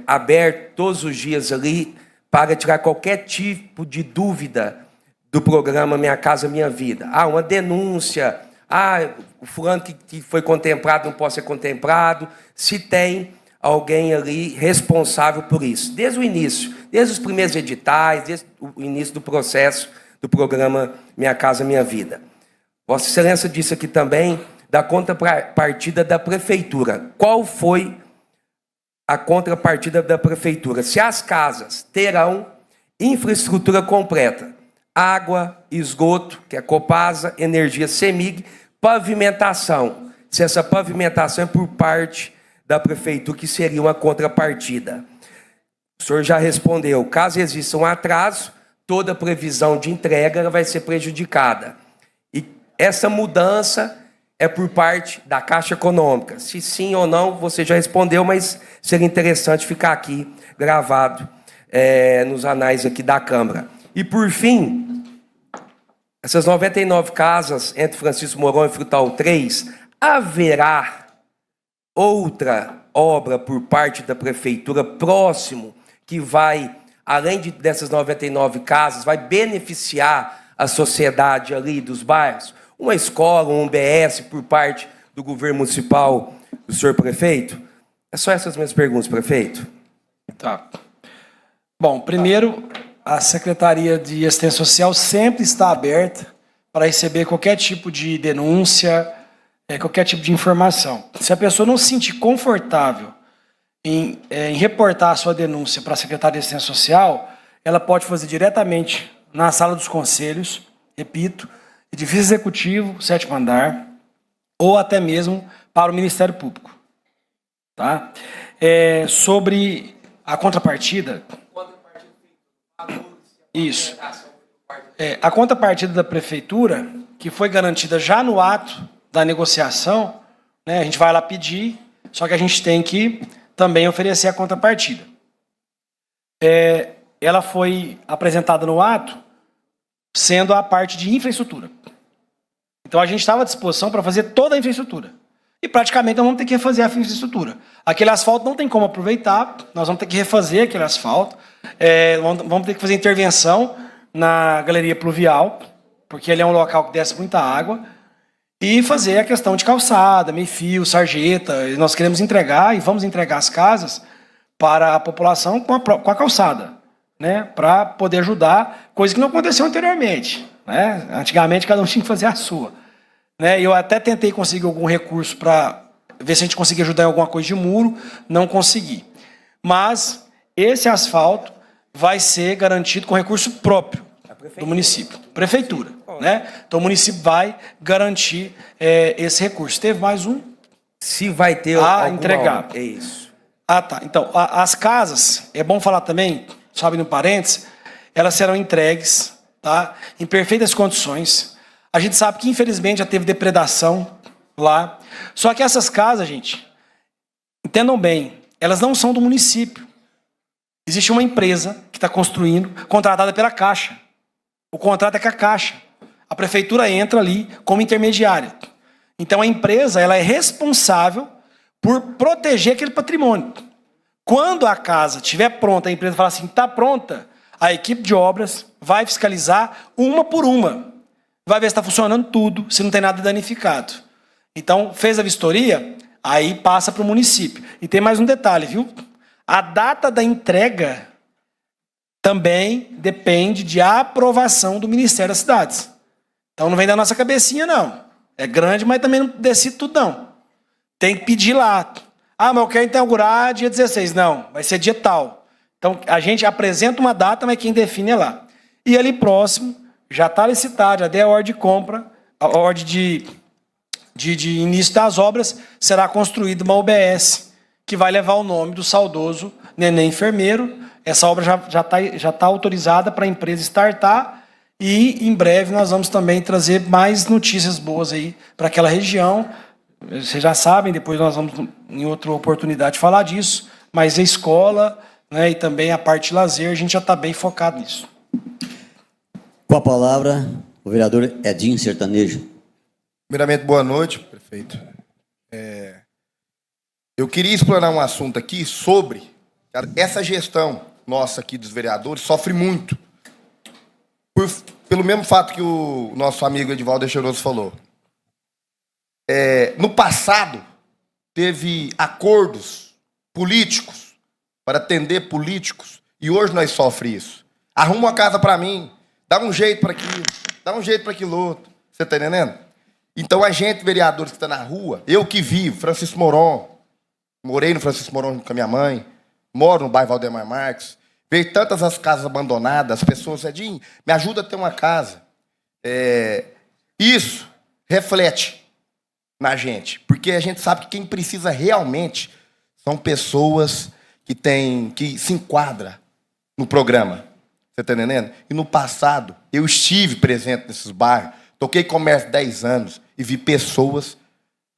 aberta todos os dias ali para tirar qualquer tipo de dúvida do programa Minha Casa Minha Vida. Uma denúncia, o fulano que foi contemplado não pode ser contemplado, se tem alguém ali responsável por isso. Desde o início, desde os primeiros editais, desde o início do processo do programa Minha Casa Minha Vida. Vossa Excelência disse aqui também da contrapartida da Prefeitura. Qual foi a contrapartida da Prefeitura? Se as casas terão infraestrutura completa, água, esgoto, que é Copasa, energia CEMIG, pavimentação. Se essa pavimentação é por parte da Prefeitura, que seria uma contrapartida. O senhor já respondeu. Caso exista um atraso, toda previsão de entrega vai ser prejudicada. E essa mudança é por parte da Caixa Econômica. Se sim ou não, você já respondeu, mas seria interessante ficar aqui gravado nos anais aqui da Câmara. E, por fim, essas 99 casas entre Francisco Mourão e Frutal 3, haverá outra obra por parte da Prefeitura próximo que vai, além dessas 99 casas, vai beneficiar a sociedade ali dos bairros? Uma escola, um UBS por parte do governo municipal do senhor prefeito? É só essas minhas perguntas, prefeito. Tá. Bom, primeiro, a Secretaria de Assistência Social sempre está aberta para receber qualquer tipo de denúncia, qualquer tipo de informação. Se a pessoa não se sentir confortável em reportar a sua denúncia para a Secretaria de Assistência Social, ela pode fazer diretamente na sala dos conselhos, repito, edifício executivo, 7º andar, ou até mesmo para o Ministério Público. Tá? Sobre a contrapartida... Isso. A contrapartida da Prefeitura, que foi garantida já no ato da negociação, né, a gente vai lá pedir, só que a gente tem que também oferecer a contrapartida. Ela foi apresentada no ato, sendo a parte de infraestrutura. Então, a gente estava à disposição para fazer toda a infraestrutura. E, praticamente, nós vamos ter que refazer a infraestrutura. Aquele asfalto não tem como aproveitar, nós vamos ter que refazer aquele asfalto, vamos ter que fazer intervenção na galeria pluvial, porque ele é um local que desce muita água, e fazer a questão de calçada, meio-fio, sarjeta. Nós queremos entregar, e vamos entregar as casas para a população com a calçada, né, para poder ajudar, coisa que não aconteceu anteriormente. Né? Antigamente, cada um tinha que fazer a sua. Né? Eu até tentei conseguir algum recurso para ver se a gente conseguia ajudar em alguma coisa de muro, não consegui. Mas esse asfalto vai ser garantido com recurso próprio do município. Prefeitura. Né? Então, o município vai garantir esse recurso. Teve mais um? Se vai ter entregar. É isso. Tá. Então, as casas, é bom falar também, só abrindo parênteses, elas serão entregues, tá, em perfeitas condições. A gente sabe que, infelizmente, já teve depredação lá. Só que essas casas, gente, entendam bem, elas não são do município. Existe uma empresa que está construindo, contratada pela Caixa. O contrato é com a Caixa. A Prefeitura entra ali como intermediária. Então, a empresa ela é responsável por proteger aquele patrimônio. Quando a casa estiver pronta, a empresa fala assim, está pronta, a equipe de obras vai fiscalizar uma por uma. Vai ver se está funcionando tudo, se não tem nada danificado. Então, fez a vistoria, aí passa para o município. E tem mais um detalhe, viu? A data da entrega também depende de aprovação do Ministério das Cidades. Então, não vem da nossa cabecinha, não. É grande, mas também não decide tudo, não. Tem que pedir lá. Mas eu quero inaugurar dia 16. Não, vai ser dia tal. Então, a gente apresenta uma data, mas quem define é lá. E ali próximo, já está licitado, já deu a ordem de compra, a ordem de início das obras, será construída uma UBS, que vai levar o nome do saudoso Neném Enfermeiro, essa obra já tá autorizada para a empresa startar e em breve nós vamos também trazer mais notícias boas aí para aquela região. Vocês já sabem, depois nós vamos em outra oportunidade falar disso, mas a escola, né, e também a parte de lazer, a gente já está bem focado nisso. Com a palavra, o vereador Edinho Sertanejo. Primeiramente, boa noite, prefeito. Eu queria explorar um assunto aqui sobre essa gestão nossa aqui dos vereadores sofre muito pelo mesmo fato que o nosso amigo Edivaldo Cheiroso falou. No passado, teve acordos políticos para atender políticos e hoje nós sofremos isso. Arruma uma casa para mim, dá um jeito para aquilo, dá um jeito para aquilo outro. Você está entendendo? Então, a gente, vereadores que está na rua, eu que vivo, Francisco Moron, morei no Francisco Moron com a minha mãe, moro no bairro Valdemar Marques, vejo tantas as casas abandonadas, as pessoas, Edinho, me ajuda a ter uma casa. Isso reflete na gente, porque a gente sabe que quem precisa realmente são pessoas que se enquadram no programa. Você está entendendo? E no passado, eu estive presente nesses bairros, toquei comércio 10 anos e vi pessoas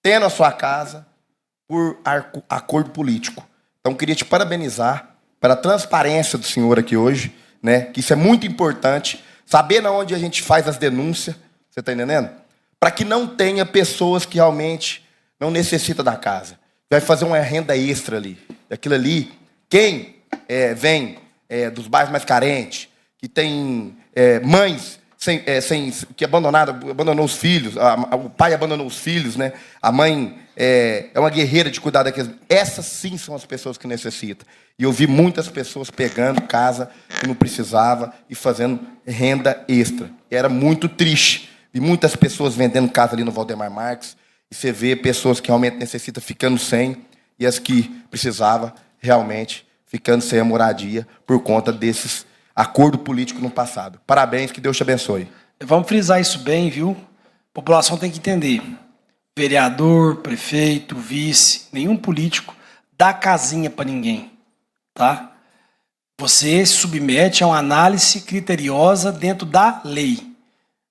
tendo a sua casa por acordo político. Então, queria te parabenizar pela transparência do senhor aqui hoje, né? Que isso é muito importante, saber onde a gente faz as denúncias, você está entendendo? Para que não tenha pessoas que realmente não necessitam da casa. Vai fazer uma renda extra ali. Aquilo ali, quem vem dos bairros mais carentes, que tem mães que abandonou os filhos, o pai abandonou os filhos, né? A mãe é uma guerreira de cuidar daqueles. Essas sim são as pessoas que necessitam. E eu vi muitas pessoas pegando casa que não precisava e fazendo renda extra. E era muito triste. Vi muitas pessoas vendendo casa ali no Valdemar Marques. E você vê pessoas que realmente necessitam ficando sem e as que precisavam realmente ficando sem a moradia por conta desses acordos políticos no passado. Parabéns, que Deus te abençoe. Vamos frisar isso bem, viu? A população tem que entender. Vereador, prefeito, vice, nenhum político dá casinha para ninguém, tá? Você se submete a uma análise criteriosa dentro da lei.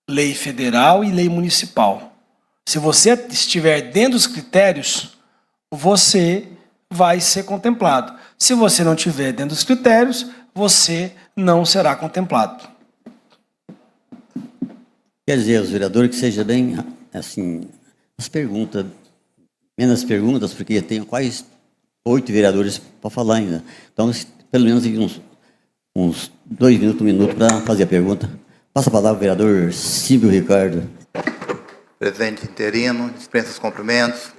Lei federal e lei municipal. Se você estiver dentro dos critérios, você vai ser contemplado. Se você não estiver dentro dos critérios, você não será contemplado. Quer dizer, os vereadores que seja bem, assim, as perguntas, menos perguntas, porque tem quase 8 vereadores para falar ainda. Então, pelo menos uns 2 minutos, 1 minuto para fazer a pergunta. Passa a palavra ao vereador Silvio Ricardo. Presidente interino, dispensa os cumprimentos.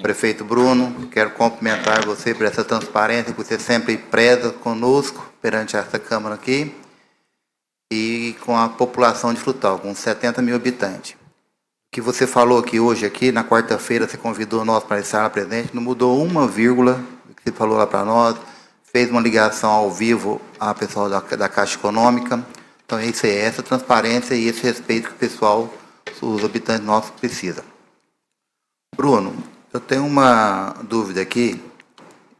Prefeito Bruno, quero cumprimentar você por essa transparência, por você sempre preza conosco perante essa Câmara aqui e com a população de Frutal, com 70 mil habitantes. O que você falou aqui hoje, aqui na quarta-feira, você convidou nós para estar lá presente, não mudou uma vírgula do que você falou lá para nós, fez uma ligação ao vivo a pessoal da Caixa Econômica. Então, isso é essa transparência e esse respeito que o pessoal, os habitantes nossos, precisam. Bruno, eu tenho uma dúvida aqui,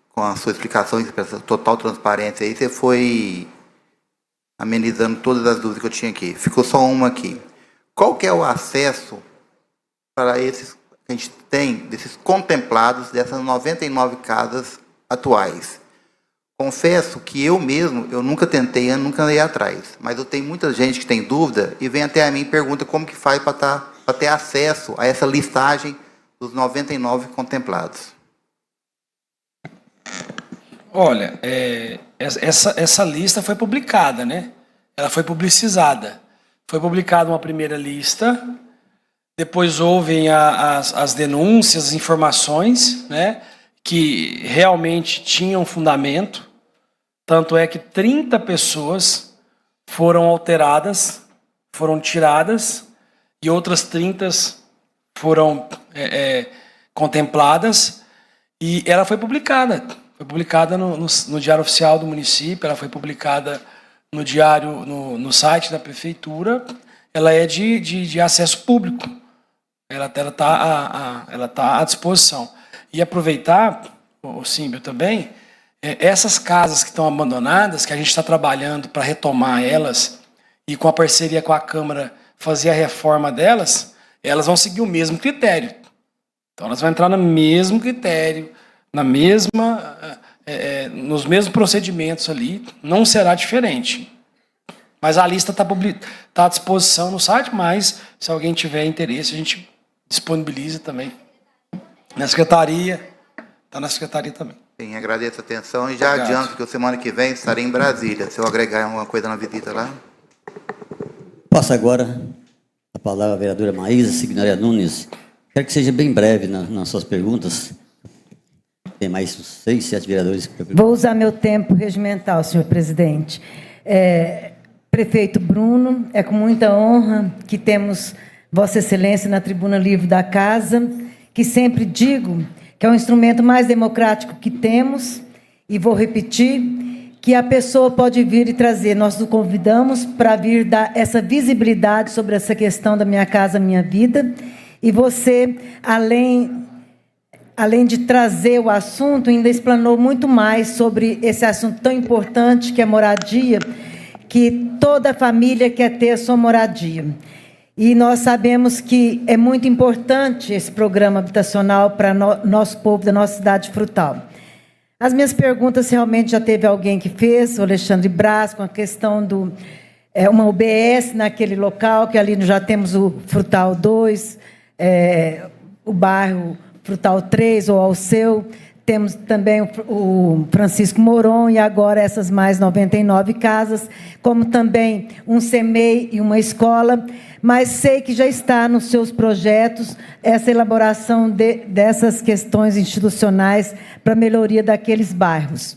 com a sua explicação, essa total transparência aí, você foi amenizando todas as dúvidas que eu tinha aqui. Ficou só uma aqui. Qual que é o acesso para esses que a gente tem, desses contemplados, dessas 99 casas atuais? Confesso que eu mesmo, eu nunca tentei, eu nunca andei atrás, mas eu tenho muita gente que tem dúvida e vem até a mim e pergunta como que faz para ter acesso a essa listagem dos 99 contemplados. Olha, essa lista foi publicada, né? Ela foi publicizada. Foi publicada uma primeira lista, depois houve as denúncias, as informações, né? Que realmente tinham fundamento. Tanto é que 30 pessoas foram alteradas, foram tiradas, e outras 30 foram contempladas, e ela foi publicada. Foi publicada no Diário Oficial do município, ela foi publicada no diário, no site da prefeitura. Ela é de acesso público. Ela está à disposição. E aproveitar, o Símbio também, Essas casas que estão abandonadas, que a gente está trabalhando para retomar elas e com a parceria com a Câmara fazer a reforma delas, elas vão seguir o mesmo critério. Então elas vão entrar no mesmo critério, nos mesmos procedimentos ali, não será diferente. Mas a lista está à disposição no site, mas se alguém tiver interesse, a gente disponibiliza também. Na secretaria, está na secretaria também. Sim, agradeço a atenção e já adianto que a semana que vem estarei em Brasília. Se eu agregar alguma coisa na visita lá. Passo agora a palavra à vereadora Maísa Signoria Nunes. Quero que seja bem breve nas suas perguntas. Tem mais 6, 7 vereadores. Vou usar meu tempo regimental, senhor presidente. Prefeito Bruno, é com muita honra que temos Vossa Excelência na tribuna livre da Casa, que sempre digo que é o instrumento mais democrático que temos, e vou repetir, que a pessoa pode vir e trazer. Nós o convidamos para vir dar essa visibilidade sobre essa questão da Minha Casa Minha Vida, e você, além de trazer o assunto, ainda explanou muito mais sobre esse assunto tão importante que é moradia, que toda família quer ter a sua moradia. E nós sabemos que é muito importante esse programa habitacional para nosso povo da nossa cidade frutal. As minhas perguntas, realmente já teve alguém que fez, o Alexandre Braz, com a questão do uma UBS naquele local, que ali já temos o Frutal 2, o bairro Frutal 3, ou Alceu, temos também o Francisco Moron, e agora essas mais 99 casas, como também um CEMEI e uma escola, mas sei que já está nos seus projetos essa elaboração dessas questões institucionais para a melhoria daqueles bairros.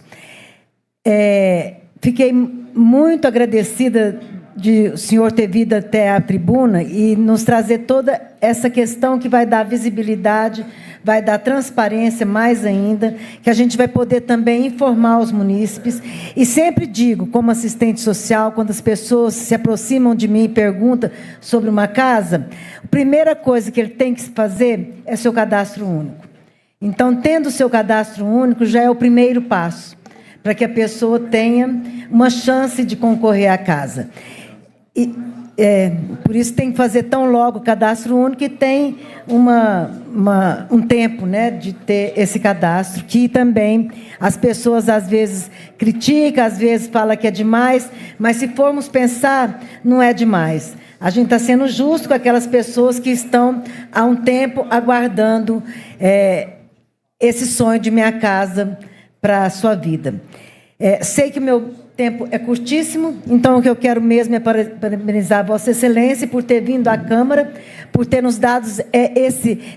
Fiquei muito agradecida de o senhor ter vindo até a tribuna e nos trazer toda essa questão que vai dar visibilidade, vai dar transparência mais ainda, que a gente vai poder também informar os munícipes. E sempre digo, como assistente social, quando as pessoas se aproximam de mim e perguntam sobre uma casa, a primeira coisa que ele tem que fazer é seu cadastro único. Então, tendo o seu cadastro único, já é o primeiro passo, para que a pessoa tenha uma chance de concorrer à casa. Por isso tem que fazer tão logo o cadastro único, e tem um tempo, né, de ter esse cadastro, que também as pessoas às vezes criticam, às vezes falam que é demais, mas se formos pensar, não é demais. A gente está sendo justo com aquelas pessoas que estão há um tempo aguardando esse sonho de Minha Casa para a sua vida. Sei que o meu tempo é curtíssimo, então o que eu quero mesmo é parabenizar Vossa Excelência por ter vindo à Câmara, por ter nos dado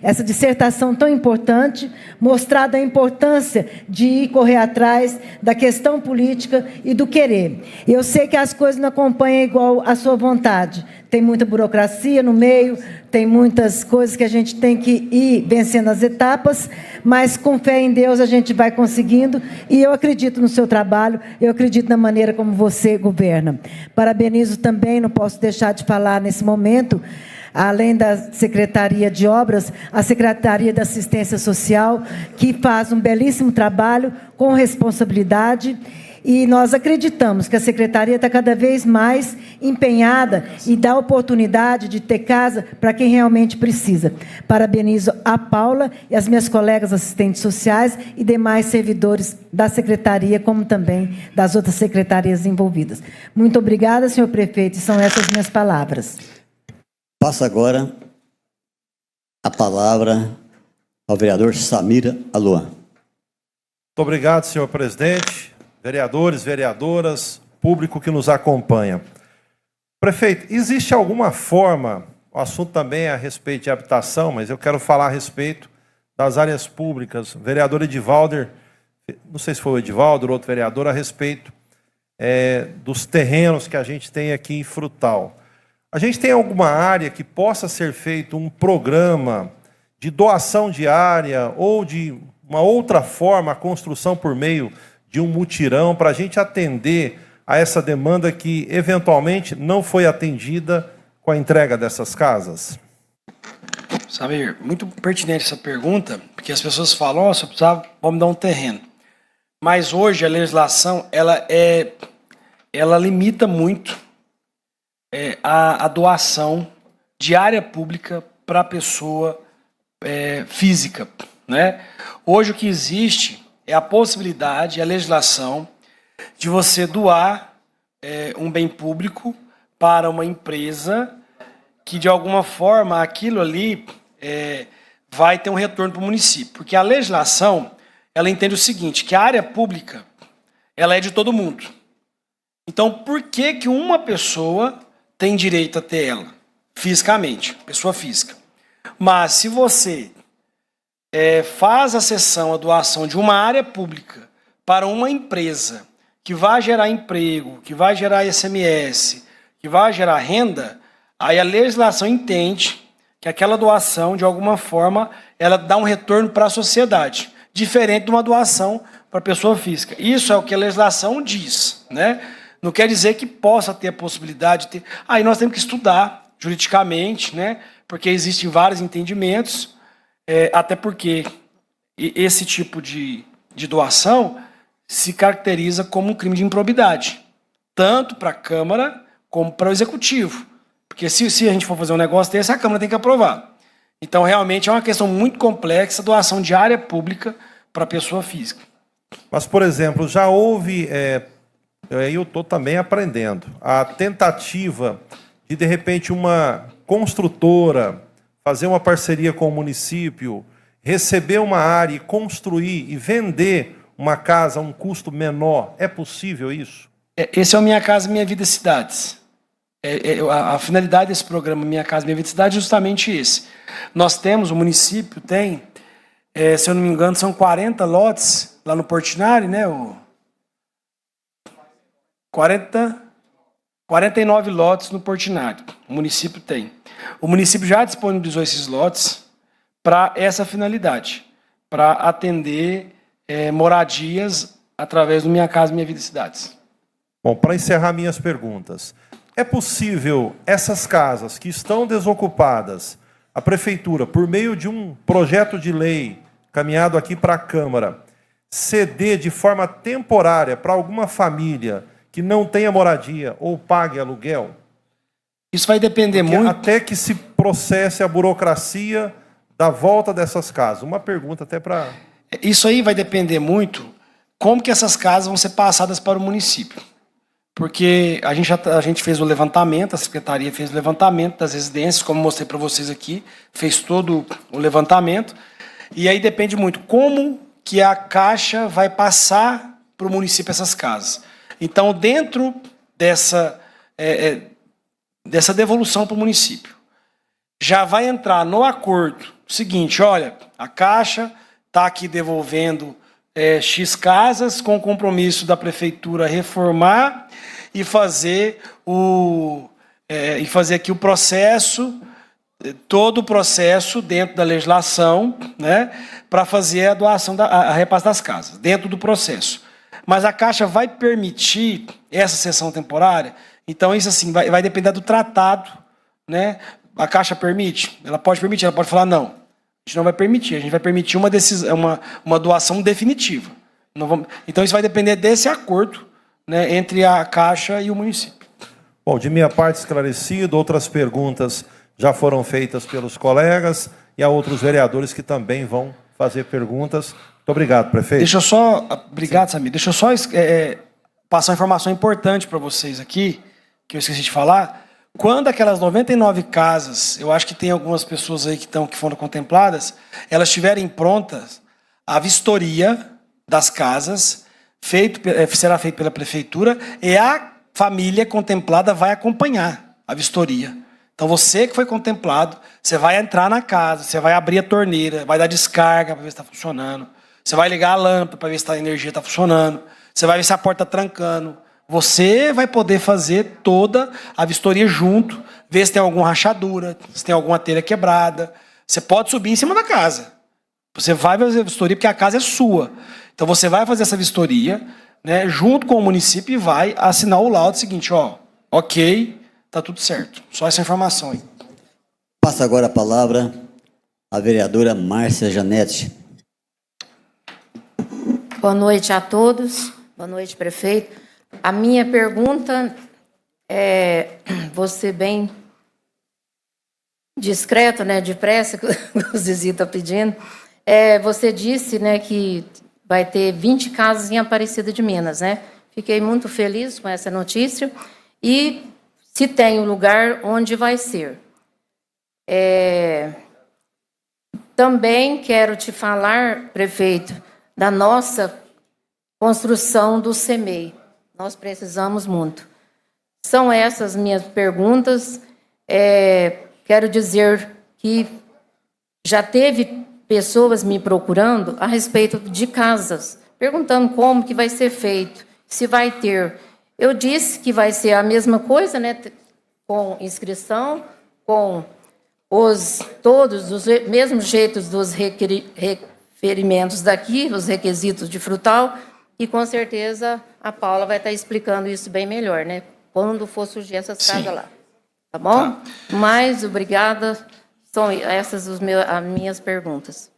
essa dissertação tão importante, mostrado a importância de ir correr atrás da questão política e do querer. Eu sei que as coisas não acompanham igual a sua vontade. Tem muita burocracia no meio, tem muitas coisas que a gente tem que ir vencendo as etapas, mas com fé em Deus a gente vai conseguindo, e eu acredito no seu trabalho, eu acredito na maneira como você governa. Parabenizo também, não posso deixar de falar nesse momento, além da Secretaria de Obras, a Secretaria da Assistência Social, que faz um belíssimo trabalho com responsabilidade. E nós acreditamos que a Secretaria está cada vez mais empenhada e dá oportunidade de ter casa para quem realmente precisa. Parabenizo a Paula e as minhas colegas assistentes sociais e demais servidores da Secretaria, como também das outras secretarias envolvidas. Muito obrigada, senhor prefeito, e são essas minhas palavras. Passo agora a palavra ao vereador Samira Aloan. Muito obrigado, senhor presidente. Vereadores, vereadoras, público que nos acompanha. Prefeito, existe alguma forma, o assunto também é a respeito de habitação, mas eu quero falar a respeito das áreas públicas. O vereador Edivalder, não sei se foi o Edivalder ou outro vereador, a respeito dos terrenos que a gente tem aqui em Frutal. A gente tem alguma área que possa ser feito um programa de doação de área ou de uma outra forma, a construção por meio de um mutirão, para a gente atender a essa demanda que, eventualmente, não foi atendida com a entrega dessas casas? Samir, muito pertinente essa pergunta, porque as pessoas falam, só precisava, vamos dar um terreno. mas hoje a legislação ela limita muito a doação de área pública para a pessoa física, né? Hoje o que existe é a possibilidade, a legislação, de você doar um bem público para uma empresa que, de alguma forma, aquilo ali vai ter um retorno para o município. Porque a legislação, ela entende o seguinte, que a área pública, ela é de todo mundo. Então, por que uma pessoa tem direito a ter ela? Fisicamente, pessoa física. Mas, se você faz a cessão, a doação de uma área pública para uma empresa que vai gerar emprego, que vai gerar ICMS, que vai gerar renda, aí a legislação entende que aquela doação, de alguma forma, ela dá um retorno para a sociedade, diferente de uma doação para pessoa física. Isso é o que a legislação diz, né? Não quer dizer que possa ter a possibilidade de ter... Aí nós temos que estudar juridicamente, né? Porque existem vários entendimentos, até porque esse tipo de doação se caracteriza como um crime de improbidade, tanto para a Câmara como para o Executivo. Porque se a gente for fazer um negócio desse, a Câmara tem que aprovar. Então, realmente, é uma questão muito complexa a doação de área pública para pessoa física. Mas, por exemplo, já houve, eu estou também aprendendo, a tentativa de repente, uma construtora fazer uma parceria com o município, receber uma área e construir e vender uma casa a um custo menor. É possível isso? Esse é o Minha Casa Minha Vida Cidades. A finalidade desse programa Minha Casa Minha Vida Cidade é justamente esse. Nós temos, o município tem, se eu não me engano, são 40 lotes lá no Portinari, né? 49 lotes no Portinari, o município tem. O município já disponibilizou esses lotes para essa finalidade, para atender moradias através do Minha Casa Minha Vida Cidades. Bom, para encerrar minhas perguntas, é possível essas casas que estão desocupadas, a Prefeitura, por meio de um projeto de lei caminhado aqui para a Câmara, ceder de forma temporária para alguma família que não tenha moradia ou pague aluguel? Isso vai depender muito... Até que se processe a burocracia da volta dessas casas. Uma pergunta até para... Isso aí vai depender muito como que essas casas vão ser passadas para o município. Porque a gente fez o levantamento, a Secretaria fez o levantamento das residências, como mostrei para vocês aqui, fez todo o levantamento, e aí depende muito como que a Caixa vai passar para o município essas casas. Então, dentro dessa devolução para o município, já vai entrar no acordo o seguinte, olha, a Caixa está aqui devolvendo X casas com o compromisso da Prefeitura reformar e fazer aqui o processo, todo o processo dentro da legislação, né, para fazer a doação, a repasse das casas, dentro do processo. Mas a Caixa vai permitir essa cessão temporária? Então, isso assim, vai depender do tratado, né? A Caixa permite? Ela pode permitir, ela pode falar não. A gente não vai permitir, a gente vai permitir uma doação definitiva. Então, isso vai depender desse acordo, né, entre a Caixa e o município. Bom, de minha parte esclarecido, outras perguntas já foram feitas pelos colegas e há outros vereadores que também vão fazer perguntas. Muito obrigado, prefeito. Deixa eu só... Obrigado, Samir. Deixa eu só passar uma informação importante para vocês aqui, que eu esqueci de falar. Quando aquelas 99 casas, eu acho que tem algumas pessoas aí que foram contempladas, elas estiverem prontas, a vistoria das casas será feita pela Prefeitura e a família contemplada vai acompanhar a vistoria. Então, você que foi contemplado, você vai entrar na casa, você vai abrir a torneira, vai dar descarga para ver se está funcionando, você vai ligar a lâmpada para ver se a energia está funcionando, você vai ver se a porta está trancando. Você vai poder fazer toda a vistoria junto, ver se tem alguma rachadura, se tem alguma telha quebrada. Você pode subir em cima da casa. Você vai fazer a vistoria porque a casa é sua. Então, você vai fazer essa vistoria, né, junto com o município e vai assinar o laudo seguinte, ó, ok, tá tudo certo. Só essa informação aí. Passa agora a palavra à vereadora Márcia Janete. Boa noite a todos. Boa noite, prefeito. A minha pergunta é, vou ser bem discreto, né, depressa, que o Zizi está pedindo. Você disse, né, que vai ter 20 casas em Aparecida de Minas, né? Fiquei muito feliz com essa notícia. E se tem um lugar onde vai ser. Também quero te falar, prefeito, da nossa construção do CEMEI. Nós precisamos muito. São essas minhas perguntas. Quero dizer que já teve pessoas me procurando a respeito de casas, perguntando como que vai ser feito, se vai ter. Eu disse que vai ser a mesma coisa, né, com inscrição, com todos os mesmos jeitos dos referimentos daqui, os requisitos de frutal, e com certeza a Paula vai estar explicando isso bem melhor, né, quando for surgir essas casas lá. Tá bom? Tá. Mas, obrigada. São essas as minhas perguntas.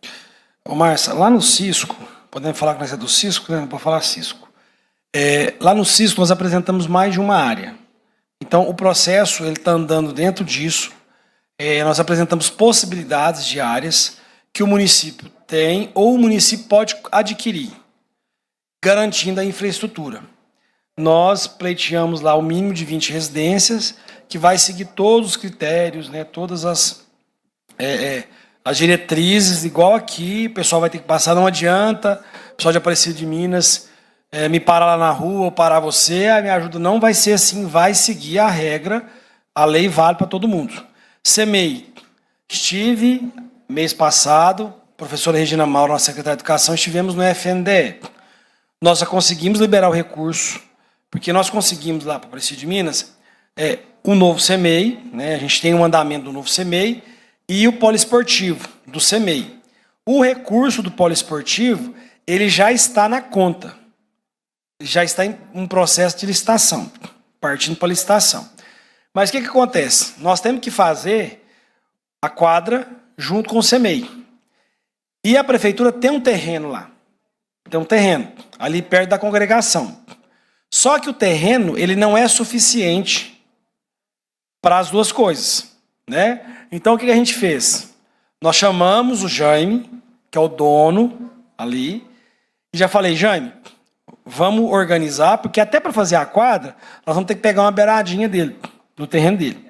Ô, Márcia, lá no Cisco, podemos falar que nós é do Cisco, né? Não pode falar Cisco. Lá no Cisco nós apresentamos mais de uma área. Então, o processo ele está andando dentro disso. Nós apresentamos possibilidades de áreas que o município tem ou o município pode adquirir, garantindo a infraestrutura. Nós pleiteamos lá o mínimo de 20 residências, que vai seguir todos os critérios, né, todas as diretrizes, igual aqui, o pessoal vai ter que passar, não adianta, o pessoal de Aparecida de Minas me parar lá na rua ou parar você, a minha ajuda não vai ser assim, vai seguir a regra, a lei vale para todo mundo. CEMEI, estive mês passado, professora Regina Mauro, nossa secretária de Educação, estivemos no FNDE. Nós já conseguimos liberar o recurso, porque nós conseguimos lá para Aparecida de Minas um novo CEMEI, né? A gente tem um andamento do novo CEMEI e o poliesportivo do CEMEI. O recurso do poliesportivo, ele já está na conta, já está em um processo de licitação, partindo para a licitação. Mas o que acontece? Nós temos que fazer a quadra junto com o CEMEI. E a prefeitura tem um terreno lá, tem um terreno ali perto da congregação. Só que o terreno ele não é suficiente para as duas coisas, né? Então o que a gente fez? Nós chamamos o Jaime, que é o dono ali, e já falei, Jaime, vamos organizar, porque até para fazer a quadra, nós vamos ter que pegar uma beiradinha dele, do terreno dele.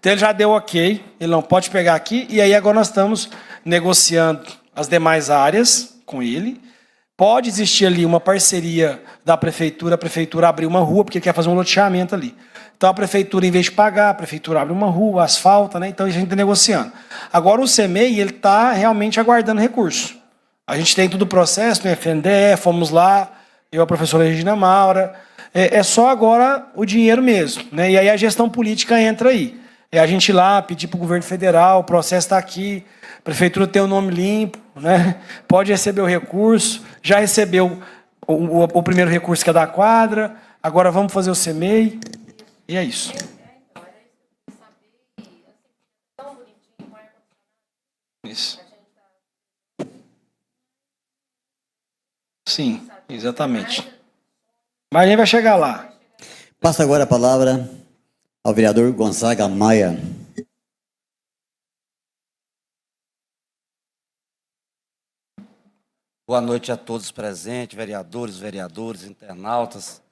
Então ele já deu ok, ele não pode pegar aqui, e aí agora nós estamos negociando as demais áreas com ele. Pode existir ali uma parceria da prefeitura, a prefeitura abrir uma rua, porque ele quer fazer um loteamento ali. Então a prefeitura, em vez de pagar, a prefeitura abre uma rua, asfalta, né? Então a gente está negociando. Agora o CEMEI, ele está realmente aguardando recurso. A gente tem todo o processo no FNDE, fomos lá, eu, a professora Regina Maura. É só agora o dinheiro mesmo, né? E aí a gestão política entra aí. É a gente ir lá, pedir para o governo federal, o processo está aqui, a prefeitura tem o nome limpo, né? Pode receber o recurso, já recebeu o primeiro recurso que é da quadra, agora vamos fazer o CEMEI, e é isso. Isso. Sim, exatamente. Mas a gente vai chegar lá. Passa agora a palavra ao vereador Gonzaga Maia. Boa noite a todos presentes, vereadores, internautas.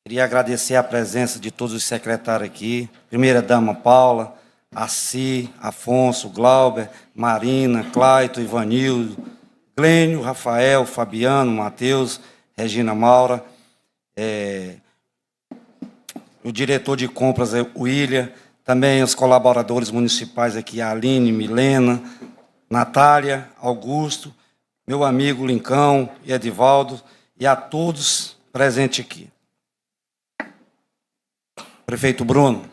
Queria agradecer a presença de todos os secretários aqui. Primeira-dama Paula, Assi, Afonso, Glauber, Marina, Claito, Ivanildo, Glênio, Rafael, Fabiano, Matheus, Regina Maura, o diretor de compras, o William, também os colaboradores municipais aqui, a Aline, Milena, Natália, Augusto, meu amigo Lincão e Edivaldo, e a todos presentes aqui. Prefeito Bruno,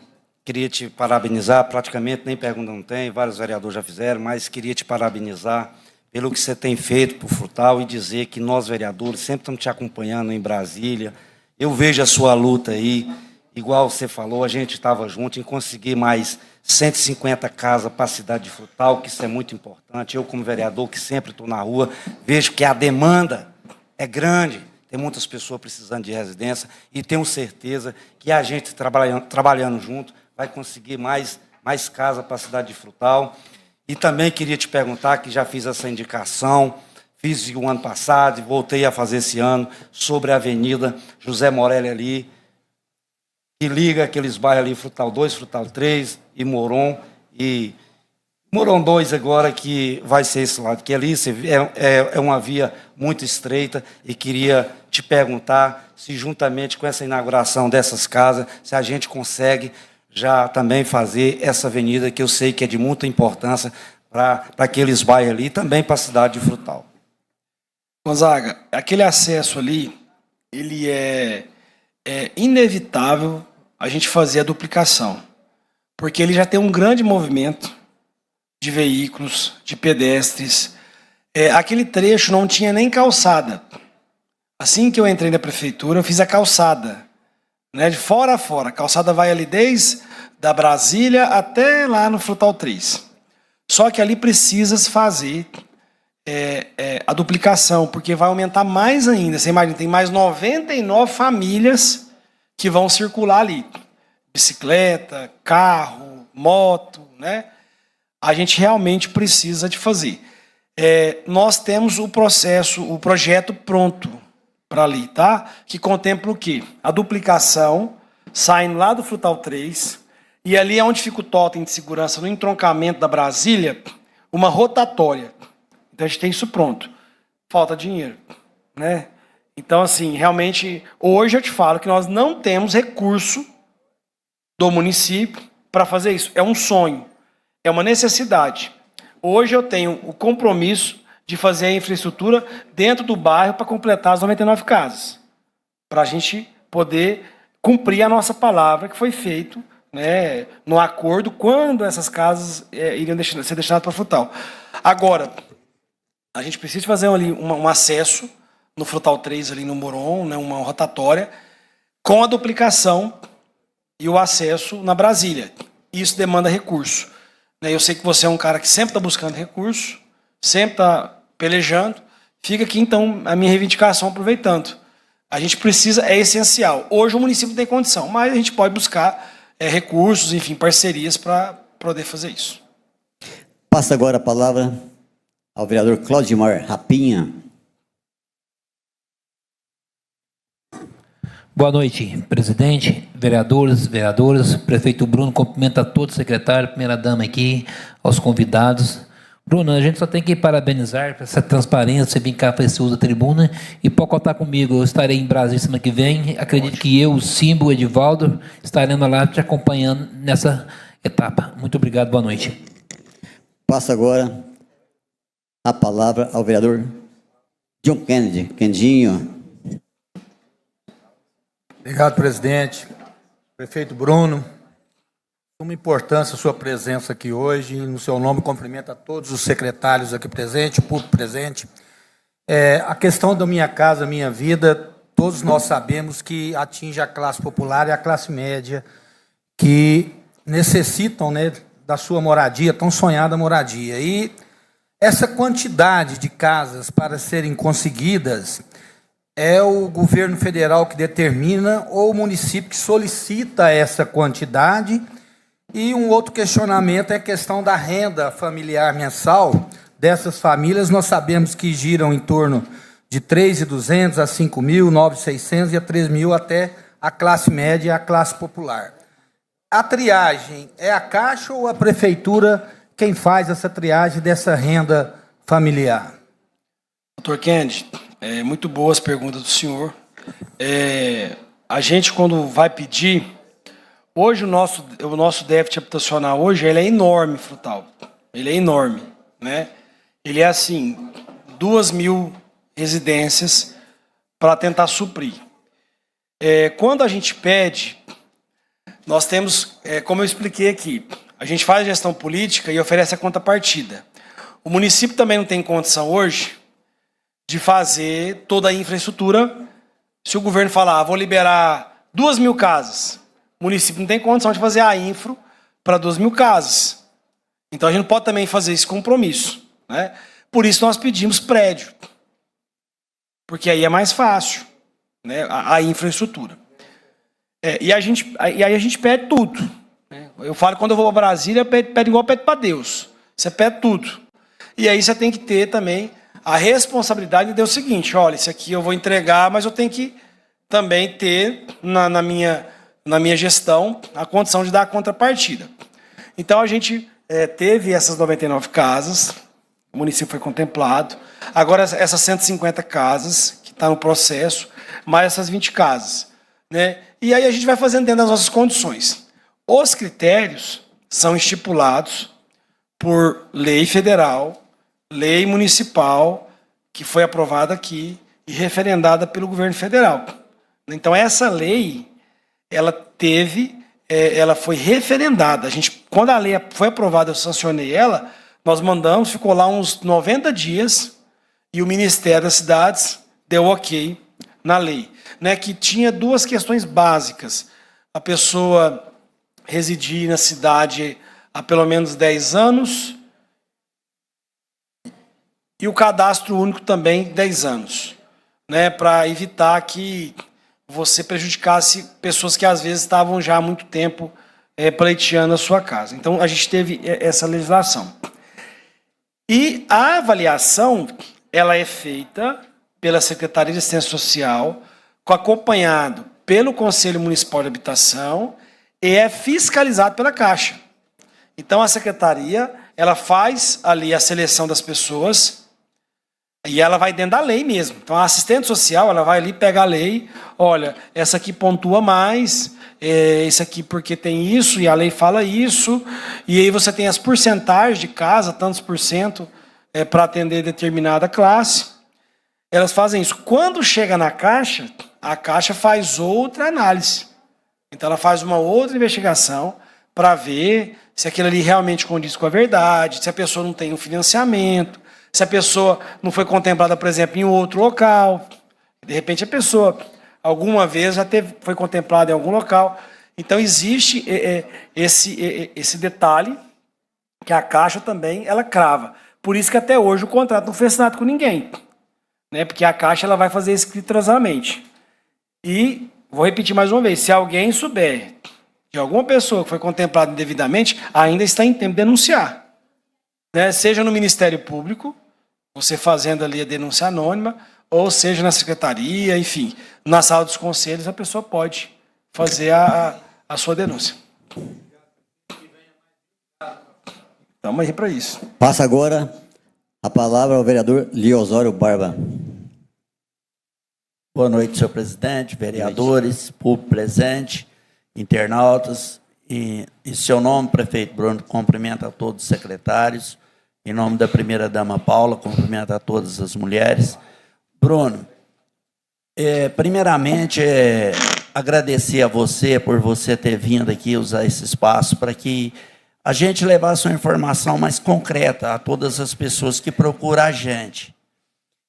queria te parabenizar, praticamente nem pergunta não tem, vários vereadores já fizeram, mas queria te parabenizar pelo que você tem feito para o Frutal e dizer que nós, vereadores, sempre estamos te acompanhando em Brasília. Eu vejo a sua luta aí, igual você falou, a gente estava junto em conseguir mais 150 casas para a cidade de Frutal, que isso é muito importante. Eu, como vereador, que sempre estou na rua, vejo que a demanda é grande, tem muitas pessoas precisando de residência e tenho certeza que a gente, trabalhando junto, vai conseguir mais casa para a cidade de Frutal. E também queria te perguntar, que já fiz essa indicação, fiz o ano passado e voltei a fazer esse ano, sobre a Avenida José Morelli ali, que liga aqueles bairros ali, Frutal 2, Frutal 3 e Moron 2 agora, que vai ser esse lado, que ali é uma via muito estreita, e queria te perguntar se, juntamente com essa inauguração dessas casas, se a gente consegue já também fazer essa avenida, que eu sei que é de muita importância para aqueles bairros ali, e também para a cidade de Frutal. Gonzaga, aquele acesso ali, ele é inevitável a gente fazer a duplicação, porque ele já tem um grande movimento de veículos, de pedestres. Aquele trecho não tinha nem calçada. Assim que eu entrei na prefeitura, eu fiz a calçada, né, de fora a fora. A calçada vai ali desde da Brasília até lá no Frutal 3. Só que ali precisa se fazer a duplicação, porque vai aumentar mais ainda. Você imagina, tem mais 99 famílias que vão circular ali. Bicicleta, carro, moto, né? A gente realmente precisa de fazer. Nós temos o projeto pronto para ali, tá? Que contempla o quê? A duplicação, saindo lá do Frutal 3, e ali é onde fica o totem de segurança, no entroncamento da Brasília, uma rotatória. Então a gente tem isso pronto. Falta dinheiro, né? Então, assim, realmente, hoje eu te falo que nós não temos recurso do município para fazer isso. É um sonho, é uma necessidade. Hoje eu tenho o compromisso de fazer a infraestrutura dentro do bairro para completar as 99 casas, para a gente poder cumprir a nossa palavra que foi feito, né, no acordo, quando essas casas iriam ser destinadas para Frutal. Agora, a gente precisa fazer ali um acesso no Frutal 3, ali no Moron, né, uma rotatória, com a duplicação e o acesso na Brasília. Isso demanda recurso. Eu sei que você é um cara que sempre está buscando recurso, sempre está pelejando. Fica aqui, então, a minha reivindicação, aproveitando. A gente precisa, é essencial. Hoje o município tem condição, mas a gente pode buscar recursos, enfim, parcerias para poder fazer isso. Passa agora a palavra ao vereador Claudimar Rapinha. Boa noite, presidente, vereadores, vereadoras, prefeito Bruno, cumprimento a todos, secretário, primeira-dama aqui, aos convidados. Bruno, a gente só tem que parabenizar por essa transparência, você vir cá para esse uso da tribuna, e pode contar comigo, eu estarei em Brasília semana que vem, acredito que eu, o Simbo, o Edivaldo, estaremos lá te acompanhando nessa etapa. Muito obrigado, boa noite. Passa agora a palavra ao vereador John Kennedy. Kendinho. Obrigado, presidente. Prefeito Bruno, uma importância a sua presença aqui hoje. No seu nome, cumprimento a todos os secretários aqui presentes, o público presente. A questão da Minha Casa Minha Vida, todos nós sabemos que atinge a classe popular e a classe média, que necessitam, né, da sua moradia, tão sonhada moradia. E essa quantidade de casas para serem conseguidas é o governo federal que determina ou o município que solicita essa quantidade. E um outro questionamento é a questão da renda familiar mensal dessas famílias. Nós sabemos que giram em torno de 3.200 a 5.000, 9.600 e a 3.000 até a classe média e a classe popular. A triagem é a Caixa ou a Prefeitura quem faz essa triagem dessa renda familiar? Doutor Kennedy, muito boas as perguntas do senhor. A gente, quando vai pedir, hoje o nosso déficit habitacional hoje, ele é enorme, Frutal. Ele é enorme, né? Ele é assim, 2.000 residências para tentar suprir. Quando a gente pede, nós temos, como eu expliquei aqui, a gente faz a gestão política e oferece a contrapartida. O município também não tem condição hoje de fazer toda a infraestrutura. Se o governo falar, vou liberar 2.000 casas, o município não tem condição de fazer a infra para 2.000 casas. Então a gente não pode também fazer esse compromisso, né? Por isso nós pedimos prédio. porque aí é mais fácil, né, a infraestrutura. E aí a gente pede tudo. Né? Eu falo que quando eu vou para Brasília, eu pedo igual eu pedo para Deus. Você pede tudo. E aí você tem que ter também a responsabilidade de dizer o seguinte, olha, isso aqui eu vou entregar, mas eu tenho que também ter na minha gestão a condição de dar a contrapartida. Então a gente teve essas 99 casas, o município foi contemplado, agora essas 150 casas, que está no processo, mais essas 20 casas. Né? E aí a gente vai fazendo dentro das nossas condições. Os critérios são estipulados por lei federal, lei municipal, que foi aprovada aqui e referendada pelo governo federal. Então, essa lei, ela foi referendada. Quando a lei foi aprovada, eu sancionei ela, nós mandamos, ficou lá uns 90 dias, e o Ministério das Cidades deu ok na lei. Né, que tinha duas questões básicas. A pessoa residir na cidade há pelo menos 10 anos, e o cadastro único também 10 anos, né, para evitar que você prejudicasse pessoas que às vezes estavam já há muito tempo pleiteando a sua casa. Então a gente teve essa legislação. E a avaliação, ela é feita pela Secretaria de Assistência Social, acompanhado pelo Conselho Municipal de Habitação e é fiscalizado pela Caixa. Então a secretaria, ela faz ali a seleção das pessoas e ela vai dentro da lei mesmo. Então a assistente social, ela vai ali pegar a lei, olha, essa aqui pontua mais, esse aqui porque tem isso e a lei fala isso, e aí você tem as porcentagens de casa, tantos por cento para atender determinada classe. Elas fazem isso. Quando chega na Caixa, a Caixa faz outra análise. Então, ela faz uma outra investigação para ver se aquilo ali realmente condiz com a verdade, se a pessoa não tem um financiamento, se a pessoa não foi contemplada, por exemplo, em outro local. De repente, a pessoa, alguma vez, foi contemplada em algum local. Então, existe esse detalhe que a Caixa também ela crava. Por isso que até hoje o contrato não foi assinado com ninguém. Né? Porque a Caixa ela vai fazer isso criteriosamente. E, vou repetir mais uma vez, se alguém souber de alguma pessoa que foi contemplada indevidamente, ainda está em tempo de denunciar. Né? Seja no Ministério Público, você fazendo ali a denúncia anônima, ou seja na secretaria, enfim, na sala dos conselhos, a pessoa pode fazer a sua denúncia. Estamos aí para isso. Passa agora a palavra ao vereador Liosório Barba. Boa noite, senhor presidente, vereadores, público presente, internautas, e em seu nome, prefeito Bruno, cumprimento a todos os secretários, em nome da primeira-dama Paula, cumprimento a todas as mulheres. Bruno, primeiramente, agradecer a você por você ter vindo aqui usar esse espaço para que a gente levasse uma informação mais concreta a todas as pessoas que procuram a gente.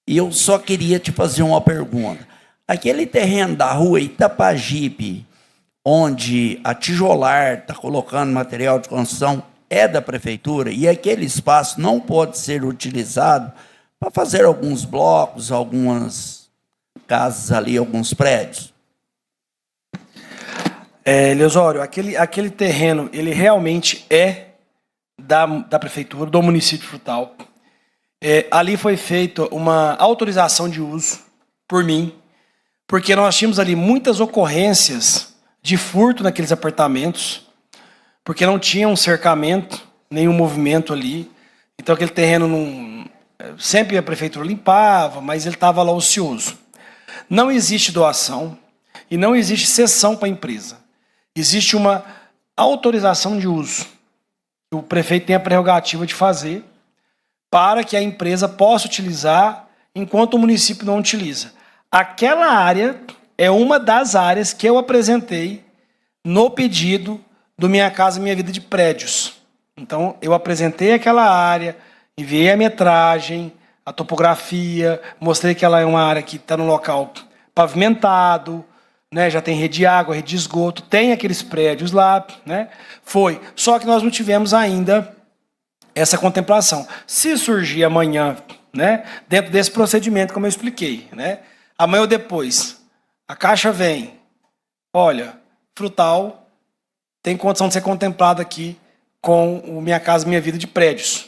E eu só queria te fazer uma pergunta. Aquele terreno da rua Itapajipe, onde a Tijolar está colocando material de construção, é da prefeitura, e aquele espaço não pode ser utilizado para fazer alguns blocos, algumas casas ali, alguns prédios? Leosório, aquele terreno, ele realmente é da prefeitura, do município de Frutal. Ali foi feita uma autorização de uso por mim, porque nós tínhamos ali muitas ocorrências de furto naqueles apartamentos, porque não tinha um cercamento, nenhum movimento ali. Então aquele terreno sempre a prefeitura limpava, mas ele estava lá ocioso. Não existe doação e não existe cessão para a empresa. Existe uma autorização de uso que o prefeito tem a prerrogativa de fazer para que a empresa possa utilizar enquanto o município não utiliza. Aquela área é uma das áreas que eu apresentei no pedido do Minha Casa Minha Vida de prédios. Então, eu apresentei aquela área, enviei a metragem, a topografia, mostrei que ela é uma área que está no local pavimentado, né, já tem rede de água, rede de esgoto, tem aqueles prédios lá, né? Foi. Só que nós não tivemos ainda essa contemplação. Se surgir amanhã, né, dentro desse procedimento, como eu expliquei, né, Amanhã ou depois, a Caixa vem, olha, Frutal tem condição de ser contemplado aqui com o Minha Casa Minha Vida de prédios.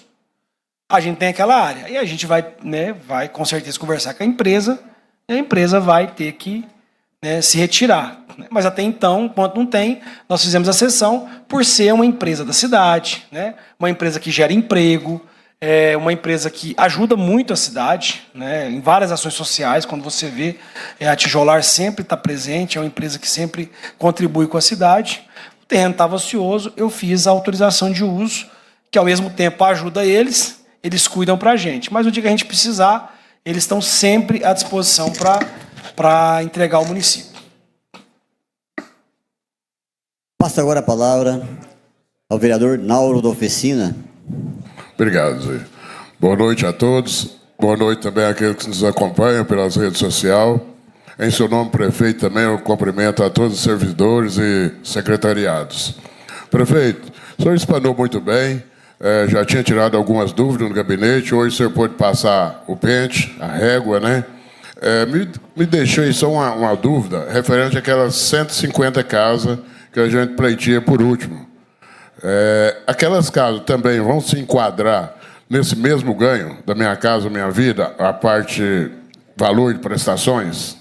A gente tem aquela área. E a gente vai, né, vai com certeza conversar com a empresa, e a empresa vai ter que, né, se retirar. Mas até então, enquanto não tem, nós fizemos a cessão por ser uma empresa da cidade, né, uma empresa que gera emprego, uma empresa que ajuda muito a cidade, né, em várias ações sociais. Quando você vê, a Tijolar sempre está presente, é uma empresa que sempre contribui com a cidade. O terreno estava ocioso, eu fiz a autorização de uso, que ao mesmo tempo ajuda eles cuidam para a gente. Mas no dia que a gente precisar, eles estão sempre à disposição para entregar ao município. Passo agora a palavra ao vereador Nauro da Oficina. Obrigado, Zé. Boa noite a todos. Boa noite também àqueles que nos acompanham pelas redes sociais. Em seu nome, prefeito, também eu cumprimento a todos os servidores e secretariados. Prefeito, o senhor explanou muito bem. Já tinha tirado algumas dúvidas no gabinete. Hoje o senhor pôde passar o pente, a régua, né? Me deixou aí só uma dúvida referente àquelas 150 casas que a gente pleiteia por último. Aquelas casas também vão se enquadrar nesse mesmo ganho da Minha Casa Minha Vida, a parte valor de prestações?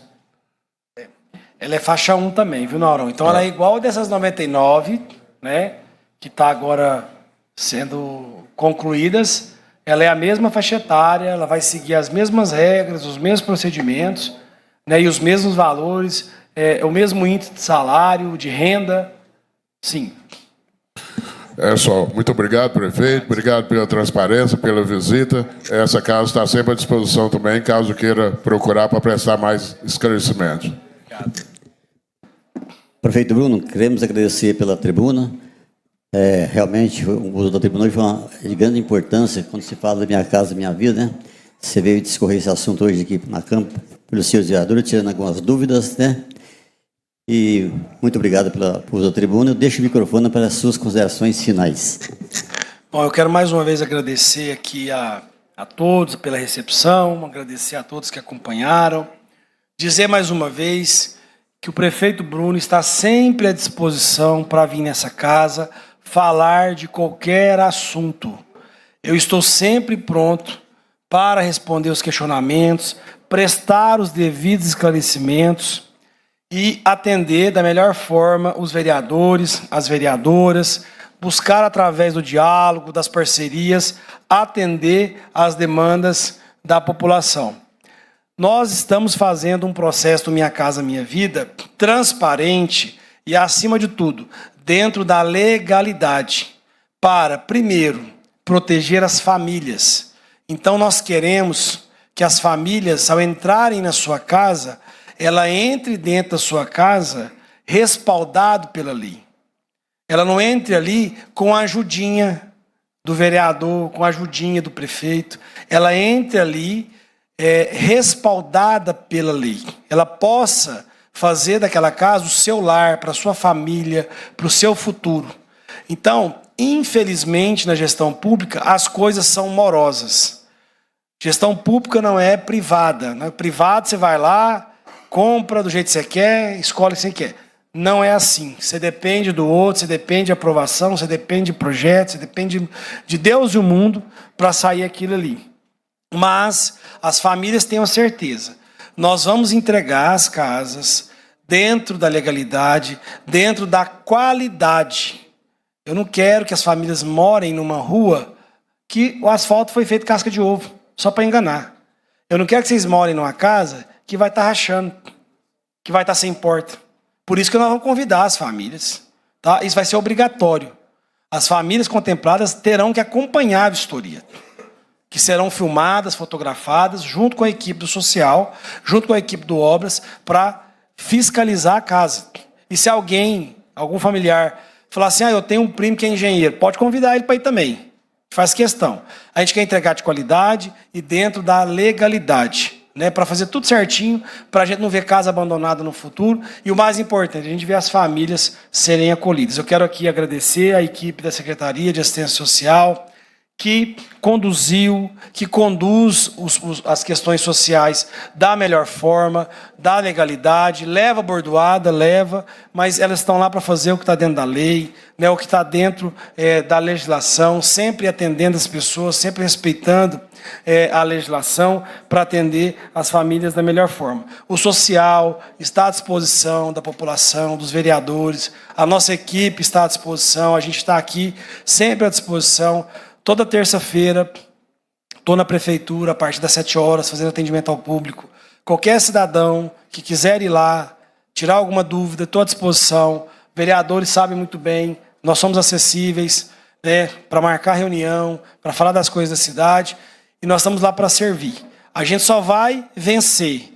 Ela é faixa 1 também, viu, Naurão? Então ela é igual dessas 99, né? Que está agora sendo concluídas. Ela é a mesma faixa etária, ela vai seguir as mesmas regras, os mesmos procedimentos, né, e os mesmos valores, o mesmo índice de salário, de renda, sim. É só. Muito obrigado, prefeito. Obrigado pela transparência, pela visita. Essa casa está sempre à disposição também, caso queira procurar para prestar mais esclarecimentos. Obrigado. Prefeito Bruno, queremos agradecer pela tribuna. Realmente, o uso da tribuna foi de grande importância quando se fala da Minha Casa Minha Vida, né? Você veio discorrer esse assunto hoje aqui na Câmara, pelos senhores vereadores, tirando algumas dúvidas, né? E muito obrigado pelo uso da tribuna. Eu deixo o microfone para as suas considerações finais. Bom, eu quero mais uma vez agradecer aqui a todos pela recepção, agradecer a todos que acompanharam, dizer mais uma vez que o prefeito Bruno está sempre à disposição para vir nessa casa falar de qualquer assunto. Eu estou sempre pronto para responder os questionamentos, prestar os devidos esclarecimentos e atender da melhor forma os vereadores, as vereadoras, buscar através do diálogo, das parcerias, atender às demandas da população. Nós estamos fazendo um processo do Minha Casa Minha Vida transparente e, acima de tudo, dentro da legalidade, para, primeiro, proteger as famílias. Então, nós queremos que as famílias, ao entrarem na sua casa, ela entre dentro da sua casa respaldado pela lei. Ela não entre ali com a ajudinha do vereador, com a ajudinha do prefeito. Ela entre ali respaldada pela lei. Ela possa fazer daquela casa o seu lar, para a sua família, para o seu futuro. Então, infelizmente, na gestão pública, as coisas são morosas. Gestão pública não é privada. No privado, você vai lá, compra do jeito que você quer, escolhe o que você quer. Não é assim. Você depende do outro, você depende de aprovação, você depende de projetos, você depende de Deus e o mundo para sair aquilo ali. Mas as famílias tenham certeza. Nós vamos entregar as casas dentro da legalidade, dentro da qualidade. Eu não quero que as famílias morem numa rua que o asfalto foi feito casca de ovo, só para enganar. Eu não quero que vocês morem numa casa que vai estar rachando, que vai estar sem porta. Por isso que nós vamos convidar as famílias. Tá? Isso vai ser obrigatório. As famílias contempladas terão que acompanhar a vistoria, que serão filmadas, fotografadas, junto com a equipe do social, junto com a equipe do Obras, para fiscalizar a casa. E se alguém, algum familiar, falar assim, eu tenho um primo que é engenheiro, pode convidar ele para ir também. Faz questão. A gente quer entregar de qualidade e dentro da legalidade, né, para fazer tudo certinho, para a gente não ver casa abandonada no futuro. E o mais importante, a gente ver as famílias serem acolhidas. Eu quero aqui agradecer a equipe da Secretaria de Assistência Social, que conduziu, que conduz as questões sociais da melhor forma, da legalidade, leva bordoada, mas elas estão lá para fazer o que está dentro da lei, né, o que está dentro da legislação, sempre atendendo as pessoas, sempre respeitando a legislação para atender as famílias da melhor forma. O social está à disposição da população, dos vereadores, a nossa equipe está à disposição, a gente está aqui sempre à disposição. Toda terça-feira, estou na prefeitura, a partir das 7 horas, fazendo atendimento ao público. Qualquer cidadão que quiser ir lá, tirar alguma dúvida, estou à disposição. Vereadores sabem muito bem, nós somos acessíveis, né, para marcar reunião, para falar das coisas da cidade, e nós estamos lá para servir. A gente só vai vencer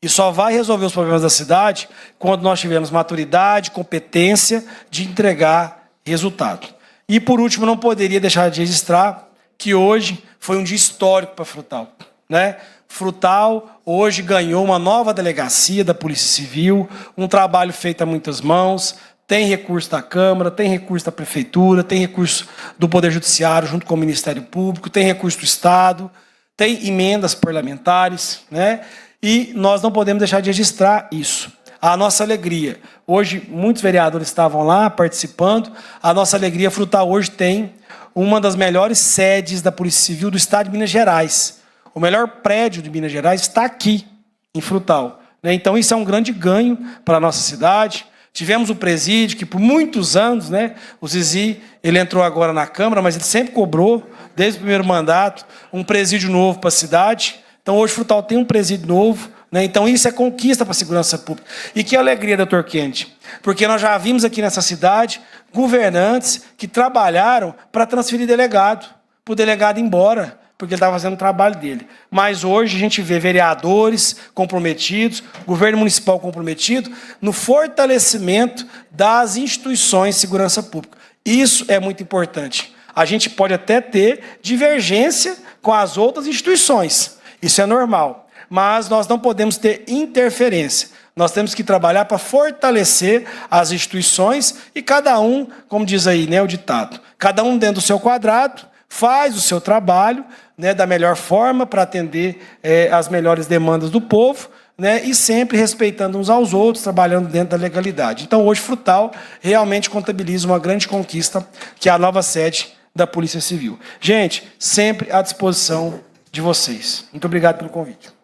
e só vai resolver os problemas da cidade quando nós tivermos maturidade, competência de entregar resultado. E, por último, não poderia deixar de registrar que hoje foi um dia histórico para Frutal, né? Frutal hoje ganhou uma nova delegacia da Polícia Civil, um trabalho feito a muitas mãos, tem recurso da Câmara, tem recurso da Prefeitura, tem recurso do Poder Judiciário junto com o Ministério Público, tem recurso do Estado, tem emendas parlamentares, né? E nós não podemos deixar de registrar isso. A nossa alegria. Hoje, muitos vereadores estavam lá participando. A nossa alegria, Frutal hoje tem uma das melhores sedes da Polícia Civil do Estado de Minas Gerais. O melhor prédio de Minas Gerais está aqui, em Frutal. Então, isso é um grande ganho para a nossa cidade. Tivemos o presídio, que por muitos anos, né, o Zizi, ele entrou agora na Câmara, mas ele sempre cobrou, desde o primeiro mandato, um presídio novo para a cidade. Então, hoje, Frutal tem um presídio novo. Então, isso é conquista para a segurança pública. E que alegria, doutor Kennedy, porque nós já vimos aqui nessa cidade governantes que trabalharam para transferir delegado, para o delegado ir embora, porque ele estava fazendo o trabalho dele. Mas hoje a gente vê vereadores comprometidos, governo municipal comprometido, no fortalecimento das instituições de segurança pública. Isso é muito importante. A gente pode até ter divergência com as outras instituições. Isso é normal. Mas nós não podemos ter interferência. Nós temos que trabalhar para fortalecer as instituições e cada um, como diz aí, né, o ditado, cada um dentro do seu quadrado, faz o seu trabalho, né, da melhor forma para atender as melhores demandas do povo, né, e sempre respeitando uns aos outros, trabalhando dentro da legalidade. Então, hoje, Frutal realmente contabiliza uma grande conquista, que é a nova sede da Polícia Civil. Gente, sempre à disposição de vocês. Muito obrigado pelo convite.